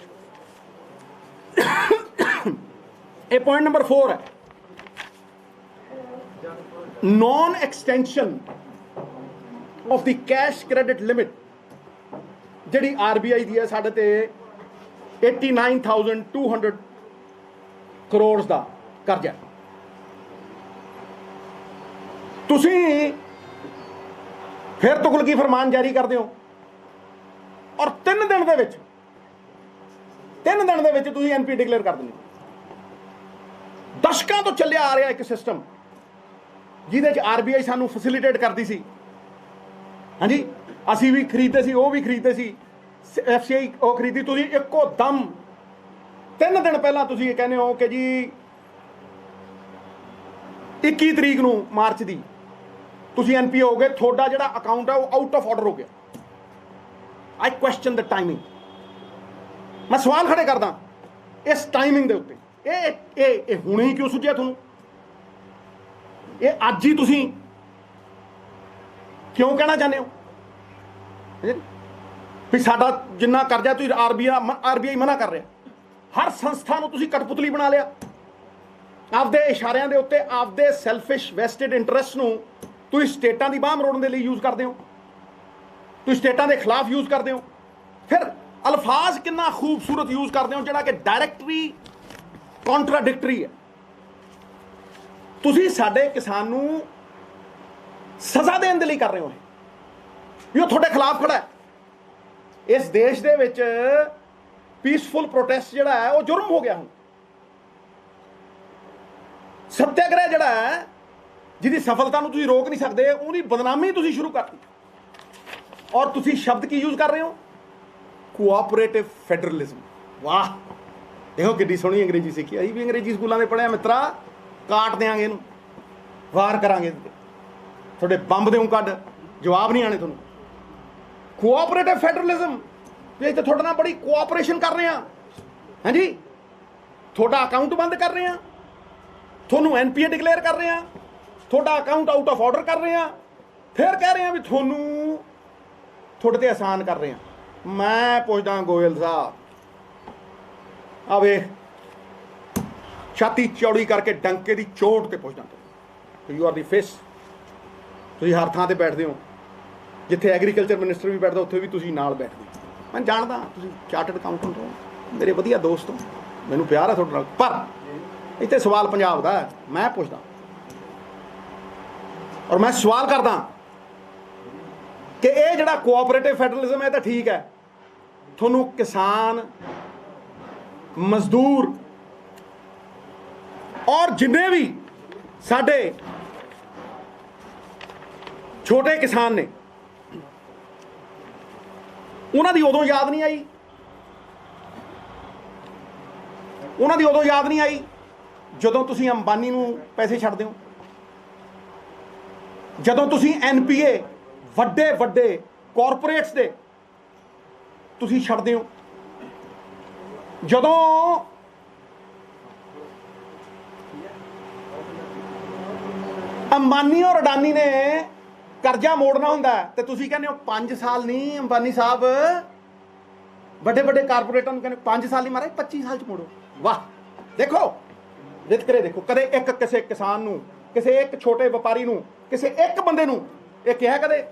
ਇਹ ਪੁਆਇੰਟ ਨੰਬਰ 4 ਹੈ, non extension of the cash credit limit ਜਿਹੜੀ RBI ਦੀ ਹੈ ਸਾਡੇ ਤੇ 89,200 ਕਰੋੜ ਦਾ ਕਰਜ਼ਾ। ਤੁਸੀਂ ਫਿਰ ਤੁਗਲਕੀ ਫਰਮਾਨ ਜਾਰੀ ਕਰਦੇ ਹੋ ਔਰ 3 ਦਿਨ ਦੇ ਵਿੱਚ ਤੁਸੀਂ NP ਡਿਕਲੇਅਰ ਕਰ ਦਿੰਦੇ ਹੋ। ਦਸ਼ਕਾਂ ਤੋਂ ਚੱਲਿਆ ਆ ਰਿਹਾ ਇੱਕ ਸਿਸਟਮ ਜਿਹਦੇ 'ਚ RBI ਸਾਨੂੰ ਫੈਸਿਲਿਟੇਟ ਕਰਦੀ ਸੀ। ਹਾਂਜੀ, ਅਸੀਂ ਵੀ ਖਰੀਦਦੇ ਸੀ, ਉਹ ਵੀ ਖਰੀਦਦੇ ਸੀ, FCI ਉਹ ਖਰੀਦੀ। ਤੁਸੀਂ ਇੱਕੋ ਦਮ 3 ਦਿਨ ਪਹਿਲਾਂ ਤੁਸੀਂ ਇਹ ਕਹਿੰਦੇ ਹੋ ਕਿ ਜੀ 21 ਤਰੀਕ ਨੂੰ ਮਾਰਚ ਦੀ ਤੁਸੀਂ NP ਹੋ ਗਏ, ਤੁਹਾਡਾ ਜਿਹੜਾ ਅਕਾਊਂਟ ਹੈ ਉਹ ਆਊਟ ਆਫ ਆਰਡਰ ਹੋ ਗਿਆ। ਆਈ ਕੁਐਸਚਨ ਦ ਟਾਈਮਿੰਗ। ਮੈਂ ਸਵਾਲ ਖੜੇ ਕਰਦਾ ਇਸ ਟਾਈਮਿੰਗ ਦੇ ਉੱਤੇ। ਇਹ ਹੁਣੇ ਹੀ ਕਿਉਂ ਸੁਝਿਆ ਤੁਹਾਨੂੰ? ਇਹ ਅੱਜ ਹੀ ਤੁਸੀਂ ਕਿਉਂ ਕਹਿਣਾ ਚਾਹੁੰਦੇ ਹੋ ਵੀ ਸਾਡਾ ਜਿੰਨਾ ਕਰਜ਼ਾ ਤੁਸੀਂ RBI ਮਨਾ ਕਰ ਰਿਹਾ? ਹਰ ਸੰਸਥਾ ਨੂੰ ਤੁਸੀਂ ਕਠਪੁਤਲੀ ਬਣਾ ਲਿਆ ਆਪਦੇ ਇਸ਼ਾਰਿਆਂ ਦੇ ਉੱਤੇ, ਆਪਦੇ ਸੈਲਫਿਸ਼ ਵੈਸਟਡ ਇੰਟਰਸਟ ਨੂੰ ਤੁਸੀਂ ਸਟੇਟਾਂ ਦੀ ਬਾਂਹ ਮਰੋੜਨ ਦੇ ਲਈ ਯੂਜ਼ ਕਰਦੇ ਹੋ, ਤੁਸੀਂ ਸਟੇਟਾਂ ਦੇ ਖਿਲਾਫ ਯੂਜ਼ ਕਰਦੇ ਹੋ। ਫਿਰ ਅਲਫਾਜ਼ ਕਿੰਨਾ ਖੂਬਸੂਰਤ ਯੂਜ਼ ਕਰਦੇ ਹੋ ਜਿਹੜਾ ਕਿ ਡਾਇਰੈਕਟਲੀ ਕੰਟਰਾਡਿਕਟਰੀ ਹੈ। ਤੁਸੀਂ ਸਾਡੇ ਕਿਸਾਨ ਨੂੰ ਸਜ਼ਾ ਦੇਣ ਦੇ ਲਈ ਕਰ ਰਹੇ ਹੋ ਵੀ ਉਹ ਤੁਹਾਡੇ ਖਿਲਾਫ ਖੜਾ ਹੈ। ਇਸ ਦੇਸ਼ ਦੇ ਵਿੱਚ ਪੀਸਫੁਲ ਪ੍ਰੋਟੈਸਟ ਜਿਹੜਾ ਹੈ ਉਹ ਜੁਰਮ ਹੋ ਗਿਆ ਹੁਣ। ਸੱਤਿਆਗ੍ਰਹਿ ਜਿਹੜਾ ਹੈ ਜਿਹਦੀ ਸਫਲਤਾ ਨੂੰ ਤੁਸੀਂ ਰੋਕ ਨਹੀਂ ਸਕਦੇ, ਉਹਦੀ ਬਦਨਾਮੀ ਤੁਸੀਂ ਸ਼ੁਰੂ ਕਰਤੀ। ਔਰ ਤੁਸੀਂ ਸ਼ਬਦ ਕੀ ਯੂਜ਼ ਕਰ ਰਹੇ ਹੋ? Cooperative federalism. ਵਾਹ, ਦੇਖੋ ਕਿੰਨੀ ਸੋਹਣੀ ਅੰਗਰੇਜ਼ੀ ਸਿੱਖੀ। ਅਸੀਂ ਵੀ ਅੰਗਰੇਜ਼ੀ ਸਕੂਲਾਂ ਦੇ ਪੜ੍ਹਿਆ ਮਿੱਤਰਾ। ਕਾਟ ਦਿਆਂਗੇ ਇਹਨੂੰ, ਵਾਰ ਕਰਾਂਗੇ, ਤੁਹਾਡੇ ਬੰਬ ਦੇਉਂ ਕੱਢ, ਜਵਾਬ ਨਹੀਂ ਆਣੇ ਤੁਹਾਨੂੰ। ਕੋਆਪਰੇਟਿਵ ਫੈਡਰਲਿਜ਼ਮ, ਵੀ ਇੱਥੇ ਤੁਹਾਡੇ ਨਾਲ ਬੜੀ ਕੋਆਪਰੇਸ਼ਨ ਕਰ ਰਹੇ ਹਾਂ, ਹਾਂਜੀ, ਤੁਹਾਡਾ ਅਕਾਊਂਟ ਬੰਦ ਕਰ ਰਹੇ ਹਾਂ, ਤੁਹਾਨੂੰ NPA ਡਿਕਲੇਅਰ ਕਰ ਰਹੇ ਹਾਂ, ਤੁਹਾਡਾ ਅਕਾਊਂਟ ਆਊਟ ਆਫ ਆਰਡਰ ਕਰ ਰਹੇ ਹਾਂ, ਫਿਰ ਕਹਿ ਰਹੇ ਹਾਂ ਵੀ ਤੁਹਾਨੂੰ ਤੁਹਾਡੇ ਤੇ ਆਸਾਨ ਕਰ ਰਹੇ ਹਾਂ। ਮੈਂ ਪੁੱਛਦਾ ਗੋਇਲ ਸਾਹਿਬ, ਆ ਵੇਖ, ਛਾਤੀ ਚੌੜੀ ਕਰਕੇ ਡੰਕੇ ਦੀ ਚੋਟ ਤੇ ਪੁੱਛਦਾ ਤੁਹਾਨੂੰ, ਯੂ ਆਰ ਦੀ ਫੇਸ। ਤੁਸੀਂ ਹਰ ਥਾਂ ਤੇ ਬੈਠਦੇ ਹੋ, ਜਿੱਥੇ ਐਗਰੀਕਲਚਰ ਮਿਨਿਸਟਰ ਵੀ ਬੈਠਦਾ ਉੱਥੇ ਵੀ ਤੁਸੀਂ ਨਾਲ ਬੈਠਦੇ ਹੋ। ਮੈਂ ਜਾਣਦਾ ਤੁਸੀਂ ਚਾਰਟਰਡ ਅਕਾਊਂਟੈਂਟ ਹੋ, ਮੇਰੇ ਵਧੀਆ ਦੋਸਤ ਹੋ, ਮੈਨੂੰ ਪਿਆਰ ਹੈ ਤੁਹਾਡੇ ਨਾਲ। ਪਰ ਇੱਥੇ ਸਵਾਲ ਪੰਜਾਬ ਦਾ ਹੈ, ਮੈਂ ਪੁੱਛਦਾ ਔਰ ਮੈਂ ਸਵਾਲ ਕਰਦਾ ਕਿ ਇਹ ਜਿਹੜਾ ਕੋਆਪਰੇਟਿਵ ਫੈਡਰਲਿਜ਼ਮ ਹੈ ਤਾਂ ਠੀਕ ਹੈ, ਤੁਹਾਨੂੰ ਕਿਸਾਨ, ਮਜ਼ਦੂਰ ਔਰ ਜਿੰਨੇ ਵੀ ਸਾਡੇ ਛੋਟੇ ਕਿਸਾਨ ਨੇ ਉਹਨਾਂ ਦੀ ਉਦੋਂ ਯਾਦ ਨਹੀਂ ਆਈ, ਉਹਨਾਂ ਦੀ ਉਦੋਂ ਯਾਦ ਨਹੀਂ ਆਈ ਜਦੋਂ ਤੁਸੀਂ ਅੰਬਾਨੀ ਨੂੰ ਪੈਸੇ ਛੱਡਦੇ ਹੋ, ਜਦੋਂ ਤੁਸੀਂ NPA ਵੱਡੇ ਵੱਡੇ ਕਾਰਪੋਰੇਟਸ ਦੇ ਤੁਸੀਂ ਛੱਡਦੇ ਹੋ, ਜਦੋਂ ਅੰਬਾਨੀ ਔਰ ਅਡਾਨੀ ਨੇ ਕਰਜ਼ਾ ਮੋੜਨਾ ਹੁੰਦਾ ਤੇ ਤੁਸੀਂ ਕਹਿੰਦੇ ਹੋ 5 ਸਾਲ ਨਹੀਂ। ਅੰਬਾਨੀ ਸਾਹਿਬ ਵੱਡੇ ਵੱਡੇ ਕਾਰਪੋਰੇਟਾਂ ਨੂੰ ਕਹਿੰਦੇ 5 ਸਾਲ ਨਹੀਂ, ਮਾਰੇ 25 ਸਾਲ ਚ ਮੋੜੋ। ਵਾਹ, ਦੇਖੋ ਵਿਤਕਰੇ ਦੇਖੋ। ਕਦੇ ਇੱਕ ਕਿਸੇ ਕਿਸਾਨ ਨੂੰ, ਕਿਸੇ ਇੱਕ ਛੋਟੇ ਵਪਾਰੀ ਨੂੰ, ਕਿਸੇ ਇੱਕ ਬੰਦੇ ਨੂੰ ਇਹ ਕਿਹਾ ਕਦੇ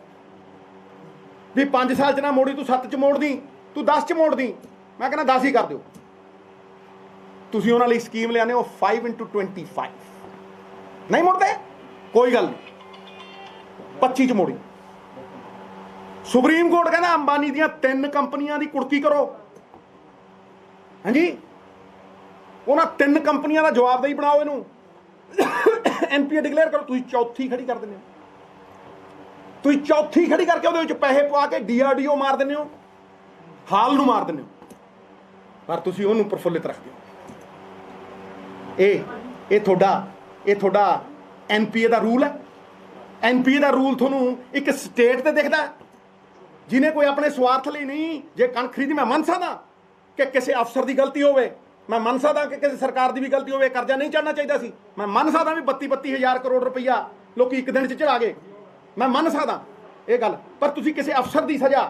ਵੀ 5 ਸਾਲ ਚ ਨਾ ਮੋੜੀ, ਤੂੰ 7 ਚ ਮੋੜਦੀ, ਤੂੰ 10 ਚ ਮੋੜਦੀ? ਮੈਂ ਕਹਿੰਦਾ 10 ਹੀ ਕਰ ਦਿਓ। ਤੁਸੀਂ ਉਹਨਾਂ ਲਈ ਸਕੀਮ ਲਿਆਉਂਦੇ ਹੋ 5x25, ਨਹੀਂ ਮੁੜਦੇ, ਕੋਈ ਗੱਲ ਨਹੀਂ, 25 ਚ ਮੋੜੀ। ਸੁਪਰੀਮ ਕੋਰਟ ਕਹਿੰਦਾ ਅੰਬਾਨੀ ਦੀਆਂ 3 ਕੰਪਨੀਆਂ ਦੀ ਕੁੜਕੀ ਕਰੋ, ਹਾਂਜੀ, ਉਹਨਾਂ 3 ਕੰਪਨੀਆਂ ਦਾ ਜਵਾਬਦੇਹੀ ਬਣਾਓ, ਇਹਨੂੰ NPA ਡਿਕਲੇਅਰ ਕਰੋ। ਤੁਸੀਂ ਚੌਥੀ ਖੜੀ ਕਰ ਦਿੰਦੇ ਹੋ, ਤੁਸੀਂ ਚੌਥੀ ਖੜੀ ਕਰਕੇ ਉਹਦੇ ਵਿੱਚ ਪੈਸੇ ਪਵਾ ਕੇ DRDO ਮਾਰ ਦਿੰਦੇ ਹੋ, ਹਾਲ ਨੂੰ ਮਾਰ ਦਿੰਦੇ ਹੋ, ਪਰ ਤੁਸੀਂ ਉਹਨੂੰ ਪ੍ਰਫੁੱਲਿਤ ਰੱਖਦੇ ਹੋ। ਇਹ ਤੁਹਾਡਾ NPA ਦਾ ਰੂਲ ਹੈ। NPA ਦਾ ਰੂਲ ਤੁਹਾਨੂੰ ਇੱਕ ਸਟੇਟ ਤੇ ਦਿਖਦਾ, ਜਿਹਨੇ ਕੋਈ ਆਪਣੇ ਸਵਾਰਥ ਲਈ ਨਹੀਂ। ਜੇ ਕਣਕ ਖਰੀਦੀ, ਮੈਂ ਮੰਨ ਸਕਦਾ ਕਿ ਕਿਸੇ ਅਫਸਰ ਦੀ ਗਲਤੀ ਹੋਵੇ, ਮੈਂ ਮੰਨ ਸਕਦਾ ਕਿ ਕਿਸੇ ਸਰਕਾਰ ਦੀ ਵੀ ਗਲਤੀ ਹੋਵੇ, ਕਰਜ਼ਾ ਨਹੀਂ ਚੜ੍ਹਨਾ ਚਾਹੀਦਾ ਸੀ, ਮੈਂ ਮੰਨ ਸਕਦਾ ਵੀ 32 ਹਜ਼ਾਰ ਕਰੋੜ ਰੁਪਈਆ ਲੋਕੀ ਇੱਕ ਦਿਨ 'ਚ ਚੜਾ ਗਏ, ਮੈਂ ਮੰਨ ਸਕਦਾ ਇਹ ਗੱਲ। ਪਰ ਤੁਸੀਂ ਕਿਸੇ ਅਫਸਰ ਦੀ ਸਜ਼ਾ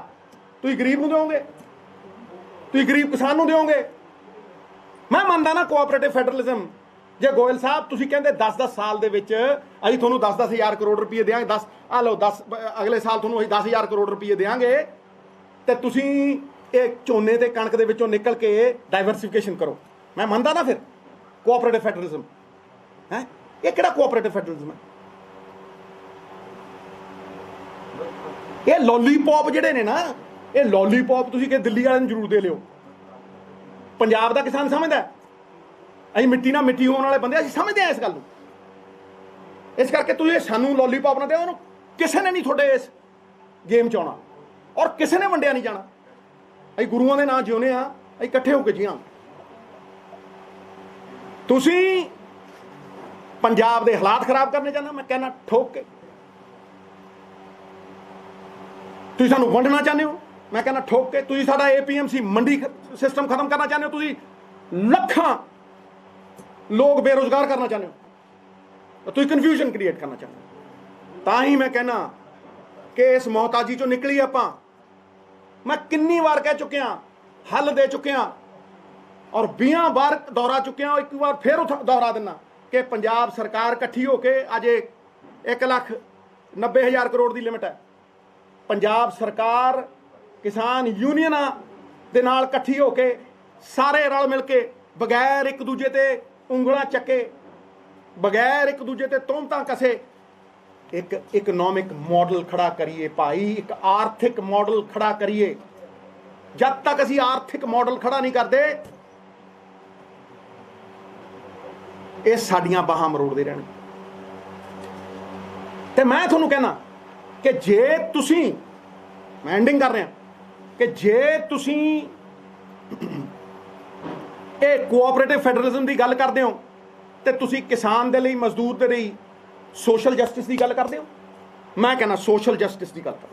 ਤੁਸੀਂ ਗਰੀਬ ਨੂੰ ਦਿਓਗੇ, ਤੁਸੀਂ ਗਰੀਬ ਕਿਸਾਨ ਨੂੰ ਦਿਓਗੇ? ਮੈਂ ਮੰਨਦਾ ਨਾ ਕੋਆਪਰੇਟਿਵ ਫੈਡਰਲਿਜ਼ਮ। ਜੇ ਗੋਇਲ ਸਾਹਿਬ ਤੁਸੀਂ ਕਹਿੰਦੇ 10 ਸਾਲ ਦੇ ਵਿੱਚ ਅਸੀਂ ਤੁਹਾਨੂੰ 10 ਹਜ਼ਾਰ ਕਰੋੜ ਰੁਪਏ ਦੇਵਾਂਗੇ, 10 ਆ ਲਓ, 10 ਅਗਲੇ ਸਾਲ ਤੁਹਾਨੂੰ ਅਸੀਂ 10 ਹਜ਼ਾਰ ਕਰੋੜ ਰੁਪਏ ਦੇਵਾਂਗੇ, ਤੇ ਤੁਸੀਂ ਇਹ ਝੋਨੇ ਤੇ ਕਣਕ ਦੇ ਵਿੱਚੋਂ ਨਿਕਲ ਕੇ ਡਾਈਵਰਸੀਫਿਕੇਸ਼ਨ ਕਰੋ, ਮੈਂ ਮੰਨਦਾ ਨਾ ਫਿਰ ਕੋਆਪਰੇਟਿਵ ਫੈਡਰਲਿਜ਼ਮ ਹੈ। ਇਹ ਕਿਹੜਾ ਕੋਆਪਰੇਟਿਵ ਫੈਡਰਲਿਜ਼ਮ ਹੈ? ਇਹ ਲੋਲੀਪੌਪ ਜਿਹੜੇ ਨੇ ਨਾ, ਇਹ ਲੋਲੀਪੌਪ ਤੁਸੀਂ ਕਿ ਦਿੱਲੀ ਵਾਲਿਆਂ ਨੂੰ ਜ਼ਰੂਰ ਦੇ ਲਿਓ। ਪੰਜਾਬ ਦਾ ਕਿਸਾਨ ਸਮਝਦਾ ਅਸੀਂ ਮਿੱਟੀ ਨਾਲ ਮਿੱਟੀ ਹੋਣ ਵਾਲੇ ਬੰਦੇ, ਅਸੀਂ ਸਮਝਦੇ ਹਾਂ ਇਸ ਗੱਲ ਨੂੰ। ਇਸ ਕਰਕੇ ਤੁਸੀਂ ਸਾਨੂੰ ਲੋਲੀਪੌਪ ਨਾ ਦਿਓ, ਉਹਨੂੰ ਕਿਸੇ ਨੇ ਨਹੀਂ ਤੁਹਾਡੇ ਇਸ ਗੇਮ 'ਚ ਆਉਣਾ, ਔਰ ਕਿਸੇ ਨੇ ਵੰਡਿਆ ਨਹੀਂ ਜਾਣਾ। ਅਸੀਂ ਗੁਰੂਆਂ ਦੇ ਨਾਂ ਜਿਉਂਦੇ ਹਾਂ, ਅਸੀਂ ਇਕੱਠੇ ਹੋ ਕੇ ਜੀਵਾਂ। ਤੁਸੀਂ ਪੰਜਾਬ ਦੇ ਹਾਲਾਤ ਖਰਾਬ ਕਰਨੇ ਚਾਹੁੰਦੇ, ਮੈਂ ਕਹਿਣਾ ਠੋਕ ਕੇ। ਤੁਸੀਂ ਸਾਨੂੰ ਵੰਡਣਾ ਚਾਹੁੰਦੇ ਹੋ, ਮੈਂ ਕਹਿੰਦਾ ਠੋਕ ਕੇ। ਤੁਸੀਂ ਸਾਡਾ APMC ਮੰਡੀ ਸਿਸਟਮ ਖਤਮ ਕਰਨਾ ਚਾਹੁੰਦੇ ਹੋ, ਤੁਸੀਂ ਲੱਖਾਂ ਲੋਕ ਬੇਰੁਜ਼ਗਾਰ ਕਰਨਾ ਚਾਹੁੰਦੇ ਹੋ, ਤੁਸੀਂ ਕਨਫਿਊਜ਼ਨ ਕ੍ਰੀਏਟ ਕਰਨਾ ਚਾਹੁੰਦੇ ਹੋ। ਤਾਂ ਹੀ ਮੈਂ ਕਹਿਣਾ ਕਿ ਇਸ ਮੁਹਤਾਜੀ ਚੋਂ ਨਿਕਲੀ ਆਪਾਂ। ਮੈਂ ਕਿੰਨੀ ਵਾਰ ਕਹਿ ਚੁੱਕਿਆ, ਹੱਲ ਦੇ ਚੁੱਕਿਆ ਔਰ 20 ਵਾਰ ਦੁਹਰਾ ਚੁੱਕਿਆ, ਇੱਕ ਵਾਰ ਫਿਰ ਦੁਹਰਾ ਦਿੰਦਾ ਕਿ ਪੰਜਾਬ ਸਰਕਾਰ ਇਕੱਠੀ ਹੋ ਕੇ ਅਜੇ 1,90,000 ਕਰੋੜ ਦੀ ਲਿਮਿਟ ਹੈ। ਪੰਜਾਬ ਸਰਕਾਰ ਕਿਸਾਨ ਯੂਨੀਅਨਾਂ ਦੇ ਨਾਲ ਇਕੱਠੀ ਹੋ ਕੇ ਸਾਰੇ ਰਲ ਮਿਲ ਕੇ ਬਗੈਰ ਇੱਕ ਦੂਜੇ ਤੇ ਉਂਗਲਾਂ ਚੱਕੇ, ਬਗੈਰ ਇੱਕ ਦੂਜੇ ਤੇ ਤੋਹਮਤਾਂ ਕਸੇ ਇੱਕ ਇਕਨੋਮਿਕ ਮਾਡਲ ਖੜਾ ਕਰੀਏ ਭਾਈ, ਇੱਕ ਆਰਥਿਕ ਮਾਡਲ ਖੜਾ ਕਰੀਏ। ਜਦ ਤੱਕ ਅਸੀਂ ਆਰਥਿਕ ਮਾਡਲ ਖੜਾ ਨਹੀਂ ਕਰਦੇ ਇਹ ਸਾਡੀਆਂ ਬਾਹਾਂ ਮਰੋੜਦੇ ਰਹਿਣ। ਤੇ ਮੈਂ ਤੁਹਾਨੂੰ ਕਹਿਣਾ ਕਿ ਜੇ ਤੁਸੀਂ, ਮੈਂ ਐਂਡਿੰਗ ਕਰ ਰਿਹਾ, ਕਿ ਜੇ ਤੁਸੀਂ ਇਹ ਕੋਆਪਰੇਟਿਵ ਫੈਡਰਲਿਜ਼ਮ ਦੀ ਗੱਲ ਕਰਦੇ ਹੋ ਤੇ ਤੁਸੀਂ ਕਿਸਾਨ ਦੇ ਲਈ, ਮਜ਼ਦੂਰ ਦੇ ਲਈ ਸੋਸ਼ਲ ਜਸਟਿਸ ਦੀ ਗੱਲ ਕਰਦੇ ਹੋ। ਮੈਂ ਕਹਿੰਦਾ ਸੋਸ਼ਲ ਜਸਟਿਸ ਦੀ ਗੱਲ ਕਰੋ,